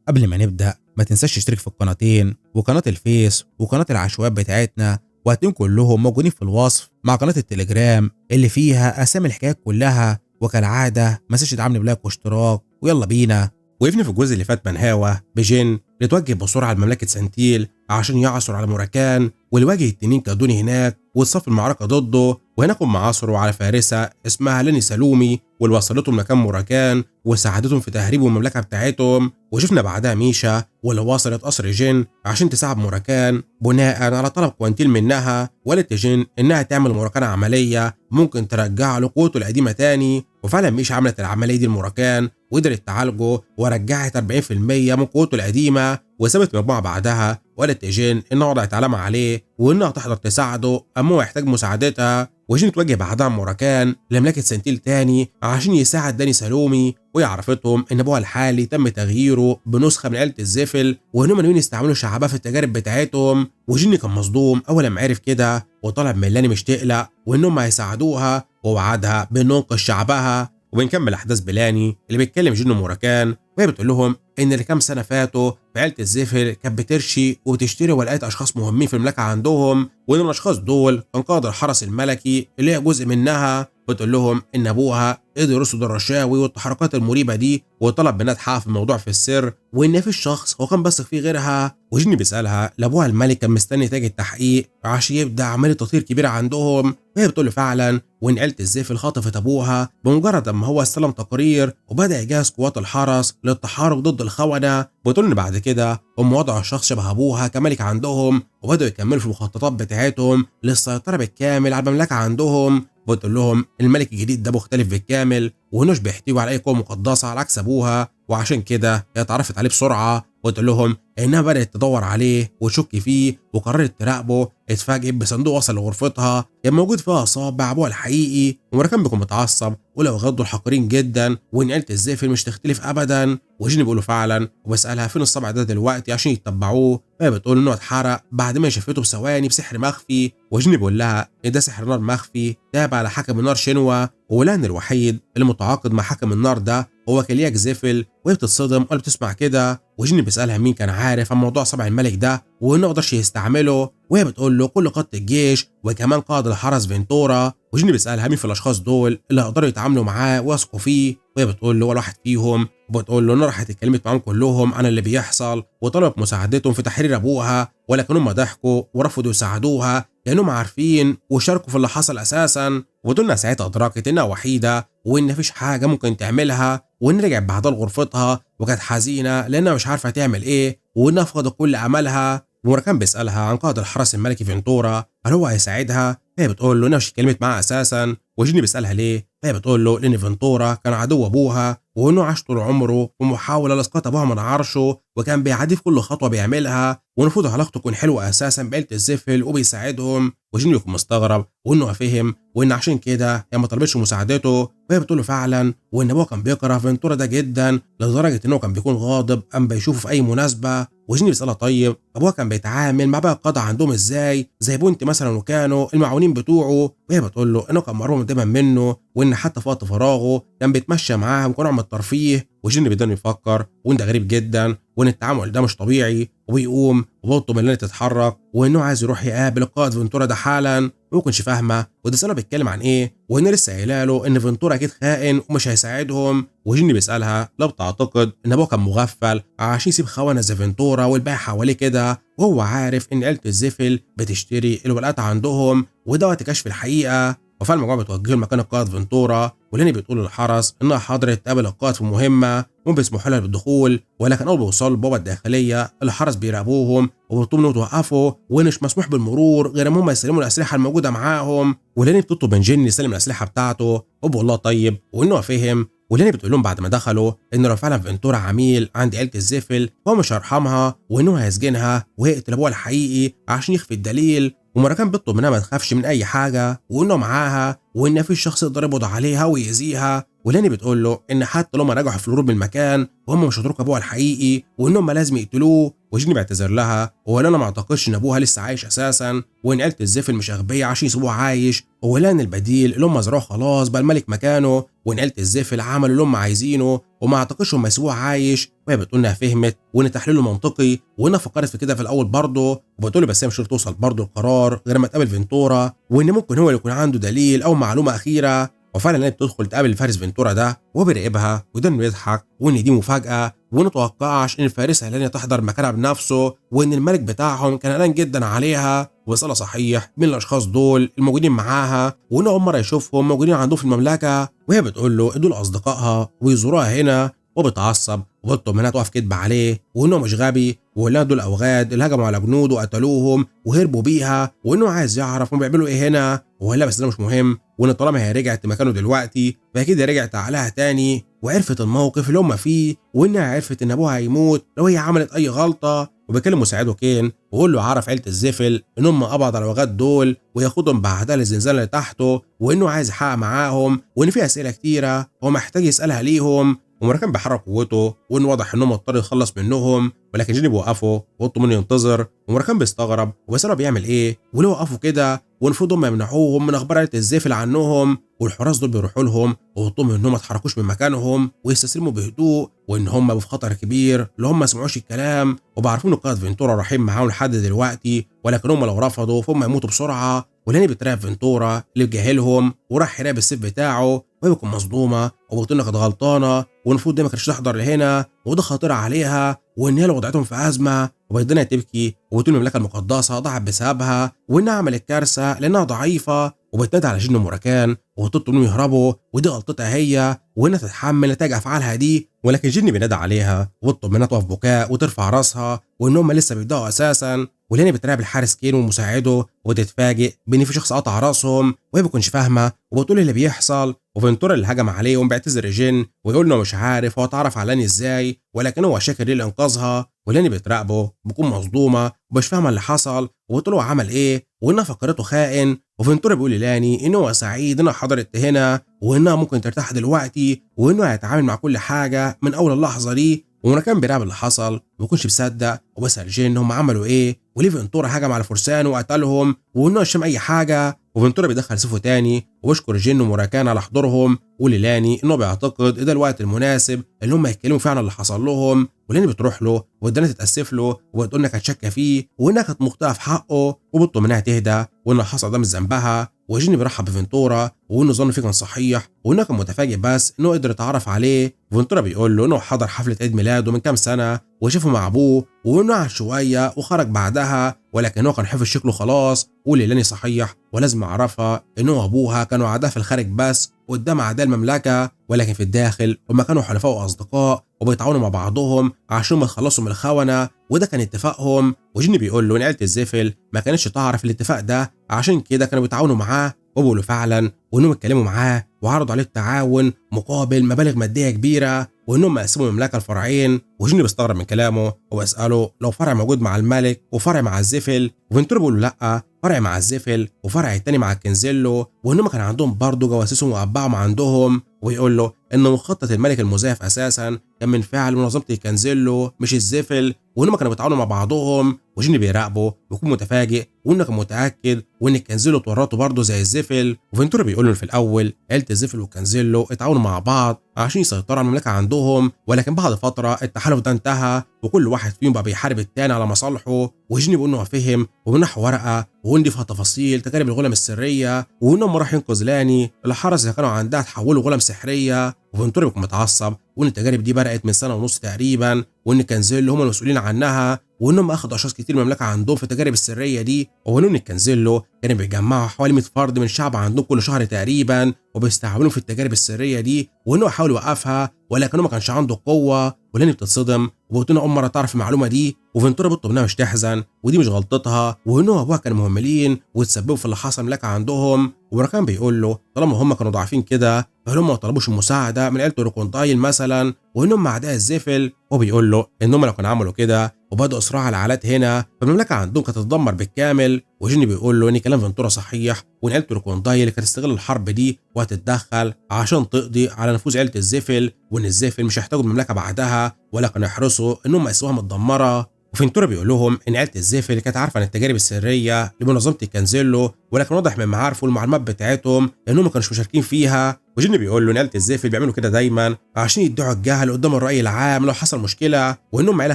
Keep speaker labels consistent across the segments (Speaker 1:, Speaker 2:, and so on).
Speaker 1: قبل ما نبدأ ما تنساش تشترك في القناتين وقناة الفيس وقناة العشوائيات بتاعتنا، وهتلاقيهم كلهم موجودين في الوصف مع قناة التليجرام اللي فيها أسامي الحكايات كلها. وكالعادة ما تنساش تدعمني بلايك واشتراك، ويلا بينا. وقفنا في الجزء اللي فات منهاوة بجن لتوجه بسرعة لمملكة سنتيل عشان يعثروا على موراكان، والواجه التنين كادوني هناك وتصف المعركة ضده. وهناك هم عثروا على فارسة اسمها لاني سالومي، واللي وصلتهم مكان موراكان وساعدتهم في تهريب المملكة بتاعتهم. وشفنا بعدها ميشا واللي وصلت قصر جن عشان تساعد موراكان بناء على طلب كوانتيل منها، وقالت جن انها تعمل موراكان عملية ممكن ترجع له قوته القديمة تاني. وفعلا ميشا عملت العملية دي لموراكان وقدرت تعالجه ورجعت 40% من قوته القديمة، وسابت مجموعة بعدها وقالت جين انها وضعت علامة عليه وانها تحضر تساعده اما هو يحتاج مساعدتها. وجين توجه بعدها موراكان لمملكة سنتيل تاني عشان يساعد لاني سالومي، وهي عرفتهم ان ابوها الحالي تم تغييره بنسخة من عيلة الزفل وانهم ناويين يستعملوا شعبها في التجارب بتاعتهم. وجين كان مصدوم اول ما عرف كده وطلب من لاني مش تقلق وانهم هيساعدوها، ووعدها بانه ينقذ شعبها. وبنكمل احداث بلاني اللي بيتكلم جن موراكان وهي بتقول لهم ان لكام سنه فاتوا في عيله الزفر كانت بترشي وتشتري ولايات اشخاص مهمين في المملكه عندهم، وان الاشخاص دول كان قائد الحرس الملكي اللي هي جزء منها. بتقول لهم ان ابوها قدر يرصد الرشاوي والتحركات المريبه دي وطلب منها تحقق في الموضوع في السر، وان في شخص هو كان بثق فيه غيرها. وجن بيسالها لابوها الملك كان مستني تاج التحقيق عشان يبدا عمليه تطهير كبيره عندهم، وهي بتقول له فعلا وان عيله الزفل خطفت ابوها بمجرد اما هو استلم تقرير وبدا يجهز قوات الحرس للتحارب ضد الخونه. بتقول ان بعد كده هم وضعوا شخص شبه ابوها كملك عندهم وبداوا يكملوا في المخططات بتاعتهم للسيطره بالكامل على المملكه عندهم. بتقول لهم الملك الجديد ده مختلف بالكامل وانوش بيحتوي على اي قوه مقدسه على عكس ابوها، وعشان كده هي اتعرفت عليه بسرعه. وتقول لهم انها بدات تدور عليه وتشك فيه وقررت تراقبه. اتفاجئت بصندوق وصل لغرفتها كان موجود فيها اصابع ابوها الحقيقي، ومراكان بيكون متعصب ولو غضوا الحقيرين جدا وان عيله الزفل مش تختلف ابدا. وجين بيقولوا فعلا وبسالها فين الصبع ده دلوقتي عشان يتبعوه، فهي بتقول انه اتحرق بعد ما شافته بثواني بسحر مخفي. وجين بيقول لها ان ده سحر نار مخفي تابع لحكم النار شنوة، ولان الوحيد اللي متعاقد مع حكم النار ده هو كلياك زفل. وهي بتتصدم ولا بتسمع كده، وجين بيسالها مين كان عارف عن موضوع صبع الملك ده وانه قدرش يستعمله، وهي بتقول له كل قاده الجيش وكمان قائد الحرس فينتورا. وجين بيسالها مين في الاشخاص دول اللي قدروا يتعاملوا معاه ويثقوا فيه، وهي بتقول له ولا واحد فيهم. وبتقول له ان راحت اتكلمت معاهم كلهم عن اللي بيحصل وطلبت مساعدتهم في تحرير ابوها، ولكن هم ضحكوا ورفضوا يساعدوها لانهم عارفين وشاركوا في اللي حصل اساسا. ودولنا ساعتها ادركت انها وحيده وان مفيش حاجه ممكن تعملها، وان رجعت بعدها لغرفتها وكانت حزينه لانها مش عارفه تعمل ايه وانها فقدت كل املها. ومراكان بيسالها عن قائد الحرس الملكي فينتورا هل هو هيساعدها، فهي بتقول له انها مش اتكلمت معاه اساسا. وجيني بيسالها ليه، فهي بتقول له لان فينتورا كان عدو ابوها وانه عاش طول عمره ومحاوله لاسقاط ابوها من عرشه وكان بيعاديه في كل خطوه بيعملها، والمفروض علاقته تكون حلوه اساسا بعيله الزفل وبيساعدهم. وجيني يكون مستغرب وانه فهم وان عشان كده هي ما طلبتش مساعدته، وهي بتقول له فعلا وان ابوه كان بيكره فينتورا ده جدا لدرجه انه كان بيكون غاضب اما بيشوفه في اي مناسبه. وجيني بيسالها طيب ابوها كان بيتعامل مع باقي القاده عندهم ازاي زي بونت مثلا وكانوا المعاونين بتوعه، وهي بتقول له انه كان مرعوب دايما منه وان حتى في وقت فراغه كان بيتمشى معاهم كنوع من الترفيه. وجيني بيبدا يفكر وان ده غريب جدا وان التعامل ده مش طبيعي، وبيقوم وبيطلب منها تتحرك وانه عايز يروح يقابل القائد فينتورا ده حالا. وما كانش فاهمه وده سنه بيتكلم عن ايه، وان لسه قايله له ان فينتورا اكيد خائن ومش هيساعدهم. وجيني بيسالها لو بتعتقد ان ابوه كان مغفل عشان يسيب خونه زي فينتورا والباقي حواليه كده وهو عارف ان عيله الزفل بتشتري الولاءات عندهم وده وقت كشف الحقيقه. وفعلا المجموعه بتوجهه لمكان القائد فينتورا، ولاني بتقول للحرس انها حضرت تقابل القائد في مهمه وما بيسمحوا لها بالدخول، ولكن اول ما بيوصلوا البوابه الداخليه الحرس بيراقبوهم وبيطلبوا انهم يتوقفوا وان مش مسموح بالمرور غير ما هم يسلموا الاسلحه الموجوده معاهم. ولاني بتطلب من جن يسلم الاسلحه بتاعته وبيقول لها طيب وانه فهم. ولاني بتقول لهم بعد ما دخلوا ان لو فعلا فينتورا عميل عند عيله الزفل هو مش هيرحمها وانه هيسجنها وهيقتل ابوها الحقيقي عشان يخفي الدليل. ومراكان بيطلب منها ما تخافش من اي حاجه وانه معاها وان في شخص يقدر يقبض عليها ويأذيها. ولاني بتقول له ان حتى لو ما رجعوا في الهروب من المكان وهم مش هيتركوا ابوها الحقيقي وانهم لازم يقتلوه. وجيني بيعتذر لها ولا انا ما اعتقدش ان ابوها لسه عايش اساسا وان عيله الزفل مش اغبياء عشان يسيبوه عايش، ولان البديل اللي هم زرعوه خلاص بقى الملك مكانه وان عيله الزفل عملوا اللي هم عايزينه وما اعتقدش هم يسيبوه عايش. وهي بتقول انها فهمت وان تحليله منطقي وانها فكرت في كده في الاول برضه، وبتقول له بس هي مش هتوصل برضه القرار غير ما تقابل فينتورا، وان ممكن هو اللي يكون عنده دليل او معلومه اخيره. وفعلا هي بتدخل تقابل الفارس فينتورا ده وهو بيراقبها، وده انه يضحك وان دي مفاجاه، وانه توقعش ان الفارسه هيلانيا تحضر مكانها بنفسه، وان الملك بتاعهم كان قلقان جدا عليها وبيسألها صحيح مين الاشخاص دول الموجودين معاها، وانه اول مره يشوفهم موجودين عنده في المملكه. وهي بتقول له دول اصدقائها ويزوروها هنا، وبتعصب وبتطلب منها توقف كدب عليه وانه مش غبي، ويقول لها دول اوغاد اللي هجموا على جنود وقتلوهم وهربوا بيها، وانه عايز يعرف هم بيعملوا ايه هنا، وقال لها بس ده مش مهم، وان طالما هي رجعت مكانه دلوقتي فاكيد هي رجعت عقلها تاني وعرفت الموقف اللي هم فيه، وانها عرفت ان ابوها هيموت لو هي عملت اي غلطه. وبيكلم مساعده كين ويقول له عرف عيله الزفل ان هم قبض على الوغاد دول وياخدهم بعدها للزنزانه اللي تحته، وانه عايز يحقق معاهم وان في اسئله كتيره هو محتاج يسالها ليهم. ومراكان بيحرك قوته وانه واضح انه مضطر يخلص منهم، ولكن جيني بيوقفه وقطه منه ينتظر، ومراكان بيستغرب وبيسأله بيعمل ايه وليه وقفوا كده، والمفروض هم يمنعوهم من اخبار عيله الزفل عنهم، والحراس دول بيروحوا لهم ويطلبوا انهم ما يتحركوش من مكانهم ويستسلموا بهدوء، وان هم في خطر كبير لو هم ما سمعوش الكلام، وبعرفين ان قائد فينتورا رايحين معاهم لحد دلوقتي، ولكن هم لو رفضوا فهم يموتوا بسرعه. ولاني بتراقب فينتورا اللي بجاهلهم وراح يراقب السيف بتاعه، وهي بتكون مصدومه وبتقول انها كانت غلطانه والمفروض دي ما كانتش تحضر لهنا وده خطير عليها، وان هي لو وضعتهم في ازمه، وبدنا تبكي وبتقول المملكه المقدسه ضاعت بسببها وانها عملت كارثه لانها ضعيفه، وبتنادي على جن ومراكان وبتطلب انهم يهربوا ودي غلطتها هي وانها تتحمل نتائج افعالها دي، ولكن جن بينادي عليها وبتطلب منها تقف بكاء وترفع راسها وان هم لسه بيبداوا اساسا. ولاني بتراقب الحارس كين ومساعده وتتفاجئ بان في شخص قطع راسهم، وهي ما بتكونش فاهمه وبتقول اللي بيحصل، وفنتورا اللي هجم عليهم بيعتذر جن ويقول انه مش عارف هو اتعرف على لاني ازاي، ولكن هو شاكر ليه لانقاذها. ولاني بتراقبه بتكون مصدومه ومش فاهمه اللي حصل وبتقول له عمل ايه وانها فكرته خائن، وفنتورا بيقول للاني انه هو سعيد انها حضرت هنا وانها ممكن ترتاح دلوقتي وانه هيتعامل مع كل حاجه من اول اللحظه دي. ومراكان بيراقب اللي حصل وما بيكونش مصدق وبيسال جن هم عملوا ايه وليه فنتورا هجم على فرسان وقتلهم وانه مش فاهم اي حاجه، وفنتورا بيدخل سيفه تاني وبيشكر جن ومراكان على حضورهم، وليلاني انه بيعتقد ده الوقت المناسب اللي هم يتكلموا فعلا اللي حصل لهم. ولاني بتروح له ودانا تتاسف له وبتقول انها كانت شاكه فيه وانها كانت مخطئه في حقه، وبتطلب منها تهدى وان حصل ده مش ذنبها، وجيني بيرحب بفنتورا وانه ظن فيه كان صحيح وانه كان متفاجئ بس انه قدر يتعرف عليه. وفنتورا بيقول له انه حضر حفله عيد ميلاده من كام سنه وشافه مع ابوه وانه قعد شويه وخرج بعدها، ولكن هو كان حفظ شكله خلاص، وليلاني صحيح ولازم اعرفها انه ابوها كانوا اعداء في الخارج بس قدام اعداء المملكه، ولكن في الداخل هم كانوا حلفاء واصدقاء وبيتعاونوا مع بعضهم عشان ما يتخلصوا من الخونه، وده كان اتفاقهم. وجيني بيقول له ان عيله الزفل ما كانتش تعرف الاتفاق ده عشان كده كانوا بيتعاونوا معاه، وبيقولوا فعلا وانهم اتكلموا معاه وعرضوا عليه التعاون مقابل مبالغ ماديه كبيره وانهم قسموا المملكه لفرعين. وجيني بيستغرب من كلامه وبيساله لو فرع موجود مع الملك وفرع مع الزفل، وفنتور بيقول له لا، فرع مع الزفل وفرع التاني مع الكنزيلو، وانهم كان عندهم برضه جواسيسهم واتباعهم عندهم، ويقول له ان مخطط الملك المزيف اساسا كان من فعل منظمه الكنزيلو مش الزفل، وانهم كانوا بيتعاونوا مع بعضهم. وجيني بيراقبه ويكون متفاجئ وانه كان متاكد وان الكنزيلو اتورطوا برضه زي الزفل، وفنتورا بيقول له في الاول عيله الزفل والكنزيلو اتعاونوا مع بعض عشان يسيطروا على المملكه عندهم، ولكن بعد فتره التحالف ده انتهى وكل واحد فيهم بقى بيحارب التاني على مصالحه. وجيني بيقول انه فهم ومنح ورقه وندي فيها تفاصيل تجارب الغلم السريه وانهم راح ينقذ لاني الحرس اللي كانوا عندها تحولوا غلم سحريه. وفنتورا بيكون متعصب وان التجارب دي بدات من سنه ونص تقريبا وان كنزيلو هم المسؤولين عنها وانهم اخذوا اشخاص كتير من المملكه عندهم في التجارب السريه دي، وقالوا ان الكنزيلو كانوا بيجمعوا حوالي 100 فرد من الشعب عندهم كل شهر تقريبا وبيستعملوا في التجارب السريه دي، وانه حاول يوقفها ولكنه ما كانش عنده قوه. ولاني بتتصدم وبتقول اول مره تعرف المعلومه دي، وفنتورا بتطلب منها مش تحزن ودي مش غلطتها وانه وابوها كانوا مهملين وتسببوا في اللي حصل المملكه عندهم. ومراكان بيقول له طالما هم كانوا ضعيفين كده فهم ما طلبوش المساعده من عيله روكوندايل مثلا وانهم اعداء الزفل، وبيقول له انهم لو كانوا عملوا كده وبدأوا صراع على العالات هنا فالمملكه عندهم كانت تتدمر بالكامل. وجيني بيقول له ان كلام فنتورا صحيح وان عيله روكوندايل كانت تستغل الحرب دي وهتتدخل عشان تقضي على نفوذ عيله الزفل، وان الزفل مش هيحتاجوا المملكه بعدها ولا كانوا يحرصوا انهم يسووها متدمره. وفنتورا بيقول لهم ان عيله الزيفل كانت عارفه عن التجارب السريه لمنظمه الكانزيلو، ولكن واضح من معارفه والمعلومات بتاعتهم انهم ما كانوش مشاركين فيها. وجيني بيقول له ان عيله الزيفل بيعملوا كده دايما عشان يدعوا الجهل قدام الراي العام لو حصل مشكله، وانهم عيله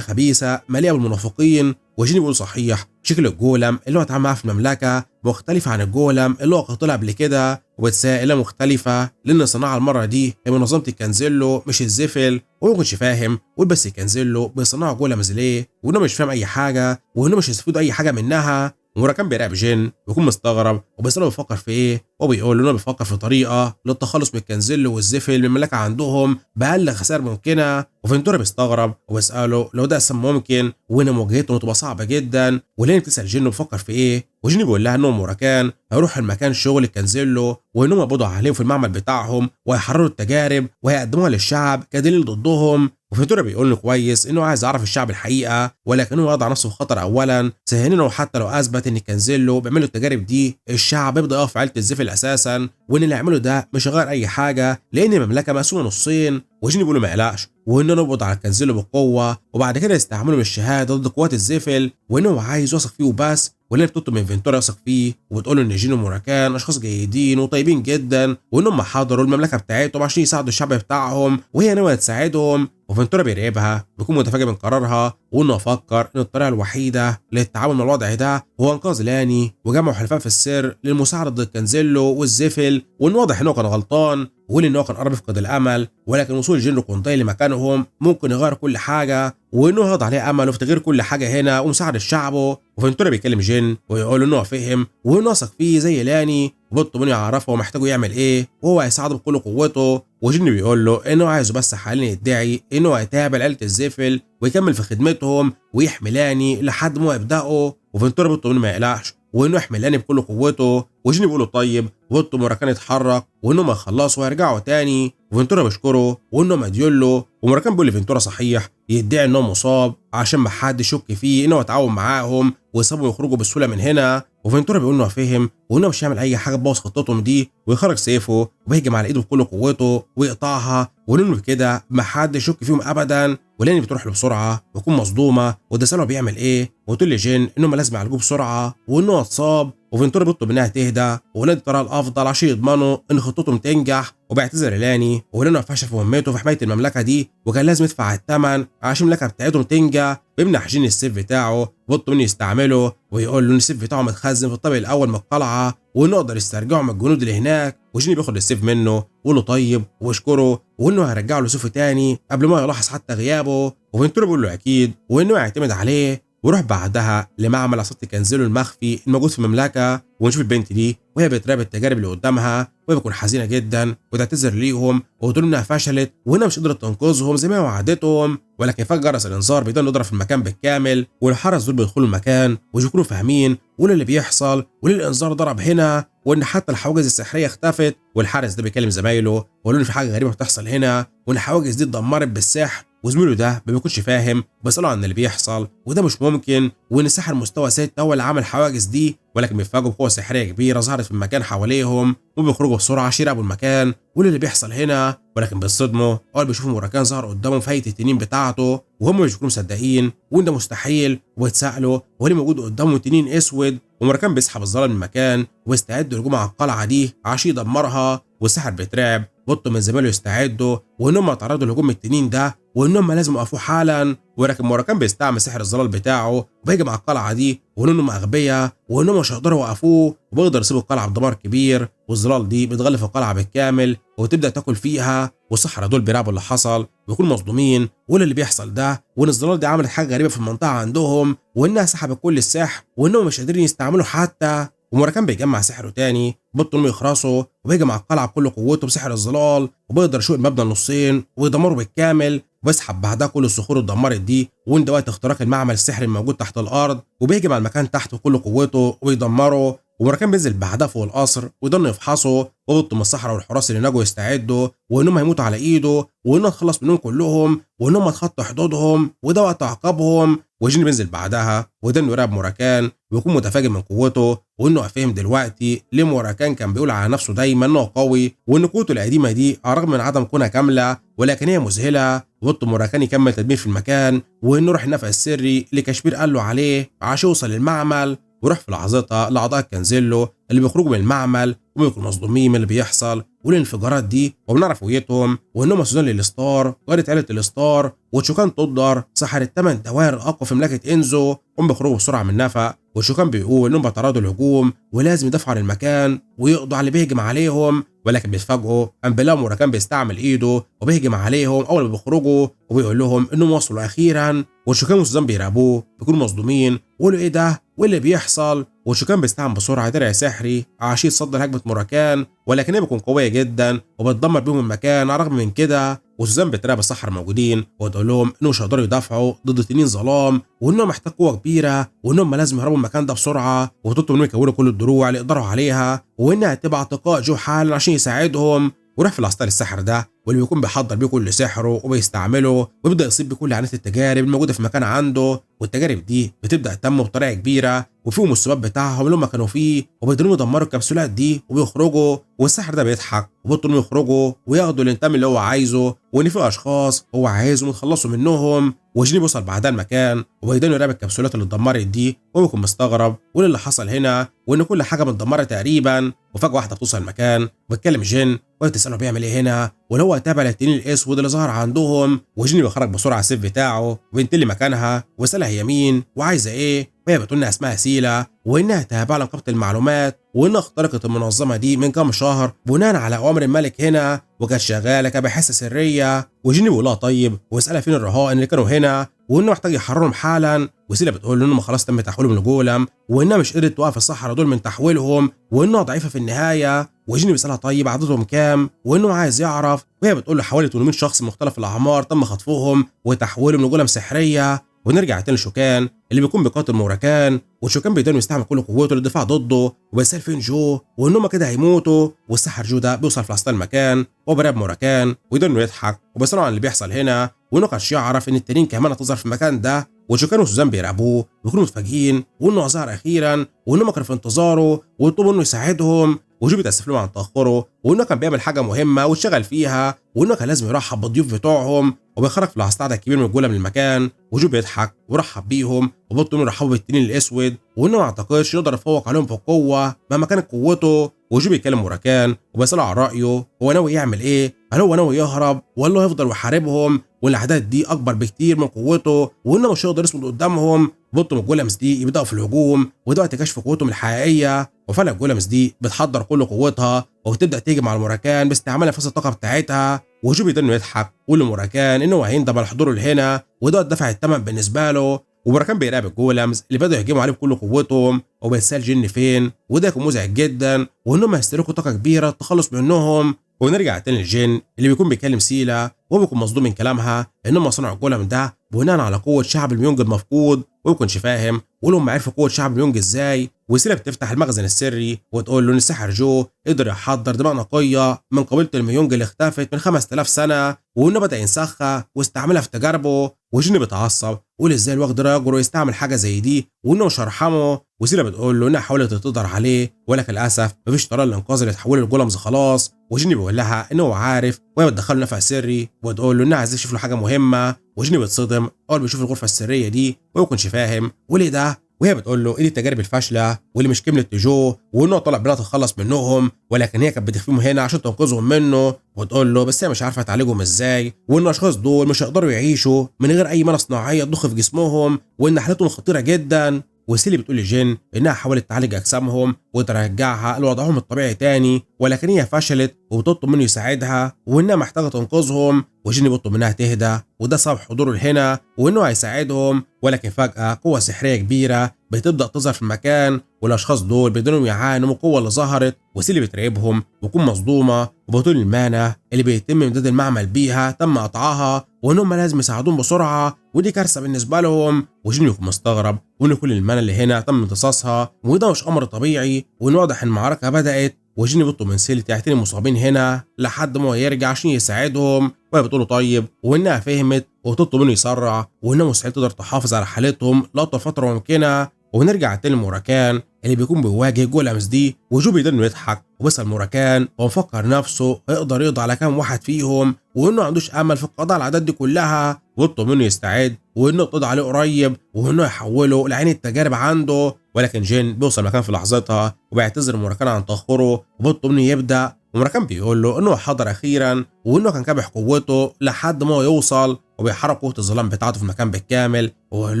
Speaker 1: خبيثه مليئه بالمنافقين. وجيني بيقول صحيح شكل الجولم اللي هو اتعامل معاه في المملكه مختلف عن الجولم اللي هو قتلها قبل كده، وبتسائله مختلفه لان الصناعه المره دي هي منظمه الكانزيلو مش الزفل. وما كنتش فاهم بس الكانزيلو بيصنعوا جولمز ليه، وانه مش فاهم اي حاجه، وانه مش هيستفيدوا اي حاجه منها. ومراكان بيراقب جين ويكون مستغرب وبيساله بيفكر في ايه، وبيقول له انه بيفكر في طريقه للتخلص من الكانزيلو والزفل من المملكه عندهم باقل خسائر ممكنه. وفنتورا بيستغرب وبيساله لو ده اصلا ممكن، وان مواجهته تبقى صعبه جدا. ولين بتسال جين بيفكر في ايه، وجين بيقول لها انهم مراكان هيروحوا المكان شغل الكانزيلو، وانهم يقبضوا عليهم في المعمل بتاعهم وهيحرروا التجارب وهيقدموها للشعب كدليل ضدهم. وفنتورا بيقول له كويس انه عايز يعرف الشعب الحقيقه، ولكنه يضع نفسه في خطر اولا، ثانيا انه حتى لو اثبت ان كانزيلو بيعملوا التجارب دي الشعب يبدا يقف في عيله الزفل اساسا، وان اللي يعمله ده مش هيغير اي حاجه لان المملكه مقسومه نصين. وجين بيقول له ما يقلقش، وانه نقبض على الكانزيلو بالقوه وبعد كده يستعملوا من الشهاده ضد قوات الزفل، وانه عايز يثق فيه وبس. واللي بتطلب من فنتورا يثق فيه وبتقول له ان جين ومراكان اشخاص جيدين وطيبين جدا، وانهم حضروا المملكه بتاعتهم عشان يساعدوا الشعب بتاعهم وهي ناويه تساعدهم. وفنتورا بيراقبها بيكون متفاجئ من قرارها، وانه فكر ان الطريقه الوحيده للتعامل مع الوضع ده هو انقاذ لاني وجمع حلفاء في السر للمساعده ضد الكانزيلو والزفل، وان واضح انه كان غلطان، وان هو كان قرب يفقد الامل، ولكن وصول جين كونتاي لمكانهم ممكن يغير كل حاجه، وانه هضع عليه امله في تغيير كل حاجه هنا ومساعده شعبه. وفنتورا بيكلم جين ويقول له انه هو فهم وانه واثق فيه زي لاني، وبيطلب منه يعرفه هو محتاجه يعمل ايه وهو هيساعده بكل قوته. وجين بيقول له انه عايزه بس حاليا يدعي انه هيتابع عيله الزفل ويكمل في خدمتهم ويحمي لاني لحد ما يبداوا. وفنتورا بيطلب منه ما يقلقش وانه يحمي لاني بكل قوته. وجين بيقول له طيب، وبيطلب مراكان يتحرك وانهم يخلصوا ويرجعوا تاني. وفنتورا بيشكره وانه مديون له، ومراكان بيقول لفنتورا صحيح يدعي انه مصاب عشان ما حد يشك فيه انه يتعاون معاهم ويسيبوا يخرجوا بسهوله من هنا. وفنتورا بيقول انه فهم وانه مش هيعمل اي حاجه تبوظ خطتهم دي، ويخرج سيفه وبيهجم على ايده بكل قوته ويقطعها، ولانه بكده ما حد يشك فيهم ابدا. ولاني بتروح له بسرعه ويكون مصدومه وتساله بيعمل ايه، وتقول لجين انهم لازم يعالجوه بسرعه وانه اتصاب. وفنتورا بيطلب منها تهدى ولاد الطريقه الافضل عشان يضمنوا ان خطتهم تنجح، وبيعتذر لاني ولانه فشل في مهمته في حمايه المملكه دي وكان لازم يدفع الثمن عشان المملكه بتاعتهم تنجح. بيمنح جين السيف بتاعه وبيطلب منه يستعمله، ويقول له ان السيف بتاعه متخزن في الطابق الاول من القلعه وانه يقدر يسترجعه من الجنود اللي هناك. وجيني بياخد السيف منه ويقول له طيب ويشكره وانه هيرجع له سيفه تاني قبل ما يلاحظ حتى غيابه. وفنتورا بيقول له اكيد وانه يعتمد عليه، ويروح بعدها لمعمل عصابة الكانزيلو المخفي الموجود في المملكة، ونشوف البنت دي وهي بتراقب التجارب اللي قدامها، وهي بتكون حزينة جدا وتعتذر ليهم وتقول انها فشلت وانها مش قدرت تنقذهم زي ما وعدتهم. ولكن فجأة جرس الانذار بيبدا يضرب في المكان بالكامل، والحرس دول بيدخلوا المكان ومش بيكونوا فاهمين وايه اللي بيحصل وليه الانذار ضرب هنا، وان حتى الحواجز السحريه اختفت. والحارس ده بيكلم زمايله ويقول له في حاجه غريبه بتحصل هنا، وان الحواجز دي اتدمرت بالسحر. وزميله ده ما بيكونش فاهم بيسأله عن اللي بيحصل وده مش ممكن، وان ساحر مستوى 6 هو اللي عمل حواجز دي. ولكن بيفاجئوا بقوه سحريه كبيره ظهرت في المكان حواليهم، وبيخرجوا بسرعه عشان يراقبوا المكان واللي بيحصل هنا. ولكن بيصدموا اول بيشوفوا مراكان ظهر قدامهم في هيئه التنين بتاعته، وهم مش بيكونوا مصدقين وان ده مستحيل، وبيتسالوا هو ليه موجود قدامهم تنين اسود. ومراكان بيسحب الظلام من المكان ويستعد للهجوم على القلعه دي عشان يدمرها. والسحر بيترعب بطلوا من زمايله يستعدوا وانهم يتعرضوا لهجوم التنين ده وانهم لازم يقفوا حالا. ولكن مراكان بيستعمل سحر الظلال بتاعه وبيهجم على القلعه دي وانهم اغبياء وانهم مش هيقدروا يوقفوه، وبيقدر يسيبوا القلعه بدمار كبير. والظلال دي بتغلف القلعه بالكامل وتبدا تاكل فيها. والسحرة دول بيراقبوا اللي حصل ويكونوا مصدومين ولا اللي بيحصل ده، وان الظلال دي عملت حاجه غريبه في المنطقه عندهم وانها سحبت كل السحر وانهم مش قادرين يستعملوا حتى. ومراكان بيجمع سحره تاني بطلوا يخرسوا وبيجي مع القلعه بكل قوته بسحر الظلال، وبيقدر يشق المبنى النصين ويدمره بالكامل، وبيسحب بعدها كل الصخور اتدمرت دي. وان ده وقت اختراق المعمل السحري الموجود تحت الارض، وبيهجم على المكان تحت بكل قوته ويدمره. ومراكان بينزل بعدها فوق القصر ويضلوا يفحصوا، وبيطلب من السحرة والحراس اللي نجوا يستعدوا وانهم هيموتوا على ايده وانه يتخلص منهم كلهم وانهم يتخطوا حدودهم وده وقت عقابهم. وجيني بينزل بعدها وده انه يراقب مراكان ويكون متفاجئ من قوته وانه فهم دلوقتي ليه مراكان كان بيقول على نفسه دايما انه قوي وان قوته القديمه دي على الرغم من عدم كونها كامله ولكن هي مذهله. وبيطلب مراكان يكمل تدمير في المكان وانه يروح النفق السري اللي كشمير قال له عليه عشان يوصل للمعمل، ويروح في لحظتها لاعضاء الكنزيلو اللي بيخرجوا من المعمل وبيكونوا مصدومين من اللي بيحصل والانفجارات دي، وبنعرف هويتهم وانهم سوزان للستار جارة عيله الستار وتشوكان تقدر سحر الثمان دوائر الاقوى في مملكه انزو، هم بيخرجوا بسرعه من النفق. وتشوكان بيقول انهم بيتعرضوا للهجوم ولازم يدافعوا عن المكان ويقضوا على اللي بيهجم عليهم، ولكن بيتفاجئوا ان بيلاقوا مراكان بيستعمل ايده وبيهجم عليهم اول ما بيخرجوا وبيقول لهم انهم وصلوا اخيرا. وتشوكان وسوزان بيراقبوه بيكونوا مصدومين ويقولوا ايه ده وايه اللي بيحصل. وتشوكان بيستعمل بسرعه درع سحري عشان يتصدر هجمه مراكان ولكن هي بتكون قويه جدا وبتدمر بيهم المكان. على الرغم من كده وسوزان بتراقب السحرة الموجودين وتقول لهم انهم مش هيقدروا يدافعوا ضد تنين ظلام وانهم محتاج قوه كبيره وانهم لازم يهربوا من المكان ده بسرعه، وتطلب انهم يكونوا كل الدروع اللي يقدروا عليها وانها تبع اعتقاء جو حالا عشان يساعدهم. وراح في العسكر السحر ده واللي بيكون بيحضر بيه كل سحره وبيستعمله وبيبدا يصيب بكل عينات التجارب الموجوده في المكان عنده، والتجارب دي بتبدا تنمو بطريقه كبيره وفيهم السباب بتاعهم اللي هم كانوا فيه وبيقدروا يدمروا الكبسولات دي وبيخرجوا. والسحر ده بيضحك وبيطلبوا يخرجوا وياخدوا الانتقام اللي هو عايزه وان في اشخاص هو عايزهم يتخلصوا منهم. وجيني بيوصل بعدها المكان وبيقدروا يراقب الكبسولات اللي اتدمرت دي وبيكون مستغرب وايه اللي حصل هنا وان كل حاجه متدمره تقريبا. وفجاه واحده بتوصل المكان وبتكلم جين وهي بتساله بيعمل ايه هنا ولو هو تابع للتنين الاسود اللي ظهر عندهم. وجيني بيخرج بسرعه السيف بتاعه وبينتلي مكانها ويسالها هي مين وعايزه ايه، وهي بتقول انها اسمها سيلا وانها تابعه لنقابه المعلومات وانها اخترقت المنظمه دي من كام شهر بناء على اوامر الملك هنا وكانت شغاله كباحثه سريه. وجيني بيقول لها طيب ويسالها فين الرهائن اللي كانوا هنا وانه محتاج يحررهم حالا. وسيلا بتقول له انهم خلاص تم تحويلهم لجولم وانها مش قدرت توقف الصحراء دول من تحويلهم وانها ضعيفه في النهايه. وجيني بيسالها طيب عددهم كام وانه عايز يعرف، وهي بتقول له حوالي 800 شخص مختلف الاعمار تم خطفهم وتحويلهم لجولم سحريه. ونرجع تاني لشوكان اللي بيكون بيقاتل مراكان وشوكان بيقدر يستعمل كل قوته للدفاع ضده وبيسال فين جو وانهم كده هيموتوا. والسحر جو ده بيوصل في وسط المكان وبيراقب مراكان ويقدر انه يضحك وبيساله عن اللي بيحصل هنا وانه كانش يعرف ان التنين كمان هتظهر في المكان ده. وشوكان وسوزان بيراقبوه ويكونوا متفاجئين وانه ظهر اخيرا وانهم كانوا في انتظاره ويطلبوا انه يساعدهم. وجو بيتاسف لهم عن تاخره وانه كان بيعمل حاجه مهمه واشتغل فيها وانه كان لازم يرحب بالضيوف بتوعهم وبيخرج في العصر الكبير من الجولة من المكان. وجو بيضحك ورحب بيهم وبطلوا يرحبوا بالتنين الاسود وانه ما اعتقدش يقدر يتفوق عليهم في القوه مهما كانت قوته. وجو بيكلم مراكان وبيساله عن رايه هو ناوي يعمل ايه، هل هو ناوي يهرب ولا هيفضل يحاربهم والاعداد دي اكبر بكتير من قوته وانه مش هيقدر يصمد قدامهم. بطل الجولمز دي يبداوا في الهجوم وده وقت كشف قوتهم الحقيقيه. وفعلا الجولمز دي بتحضر كل قوتها وبتبدا تهجم على المراكان باستعمال نفس الطاقه بتاعتها. وجو بيقدر انه يضحك ويقول لمراكان انه هيندم على حضوره لهنا وده دفع الثمن بالنسبه له. ومراكان بيراقب الجولمز اللي بدأوا يهجموا عليه بكل قوتهم وبيسال جن فين وده يكون مزعج جدا وانهم هيستهلكوا طاقه كبيره التخلص منهم. ونرجع تاني للجن اللي بيكون بيكلم سيلا وهو بيكون مصدوم من كلامها انهم صنعوا الجولم ده بناء على قوه شعب الميونج المفقود ويكونش فاهم ويقولهم عرفوا قوه شعب الميونج ازاي. وسيلا بتفتح المخزن السري وتقول له ان الساحر جو قدر يحضر دماء نقيه من قبيله الميونج اللي اختفت من 5000 سنه وانه بدا ينسخها واستعملها في تجاربه. وجن بيتعصب ويقول ازاي الوقت ده يقدر يستعمل حاجه زي دي وانه مش هرحمه. وسيلا بتقول له انها حاولت تقدر عليه ولكن للاسف مفيش طريقه للانقاذ اللي تحول الجولمز خلاص. وجيني بيقول لها انه هو عارف وهي بتدخله نفق سري وتقول له انها عايزه تشوف له حاجه مهمه. وجيني بيتصدم اول ما يشوف الغرفه السريه دي وما يكونش فاهم وليه ده، وهي بتقول له ايه دي التجارب الفاشله واللي مش كملت جو وانه طلع بلا تتخلص منهم ولكن هي كانت بتخفيهم هنا عشان تنقذهم منه. وتقول له بس هي مش عارفه تعالجهم ازاي وان الاشخاص دول مش هيقدروا يعيشوا من غير اي ماده صناعيه تضخ في جسمهم وان حالتهم خطيره جدا. وسيلي بتقول لجين انها حاولت تعالج اجسامهم وترجعها لوضعهم الطبيعي تاني ولكن هي فشلت وبتطلب منه يساعدها وانها محتاجه تنقذهم. وجين بيطلب منها تهدى وده سبب حضوره هنا وانه هيساعدهم. ولكن فجاه قوه سحريه كبيره بتبدا تظهر في المكان والاشخاص دول بيقدروا يعانوا من القوه اللي ظهرت. وسيلي بتراقبهم وتكون مصدومه وبتقول المانع اللي بيتم امداد المعمل بيها تم قطعها وانهم لازم يساعدوهم بسرعه، ودي كارثه بالنسبه لهم. وجيمي يكون مستغرب وان كل المال اللي هنا تم امتصاصها وده مش امر طبيعي، وان واضح ان المعركه بدات. وجيني بيطلب من سيلي تعتني المصابين هنا لحد ما هو يرجع عشان يساعدهم، وهي بتقول له طيب، وانها فهمت وتطلب منه يسرع، وانها مستحيل تقدر تحافظ على حالتهم لاطول فتره ممكنه. ونرجع تاني لموراكان اللي بيكون بيواجه جولامز دي، وجو بيقدر انه يضحك وبيسأل موراكان ومفكر نفسه هيقدر يقضي على كام واحد فيهم، وانه ما عندوش امل في القضاء على الاعداد دي كلها، ويطلب منه يستعد وانه يقضي عليه قريب، وانه يحوله لعين التجارب عنده. ولكن جين بيوصل مكان في لحظتها وبيعتذر موراكان عن تاخره، وبيطلب منه يبدا. وموراكان بيقول له انه حضر اخيرا، وانه كان كابح قوته لحد ما هو يوصل، وبيحرك قوه الظلام بتاعته في المكان بالكامل، وقال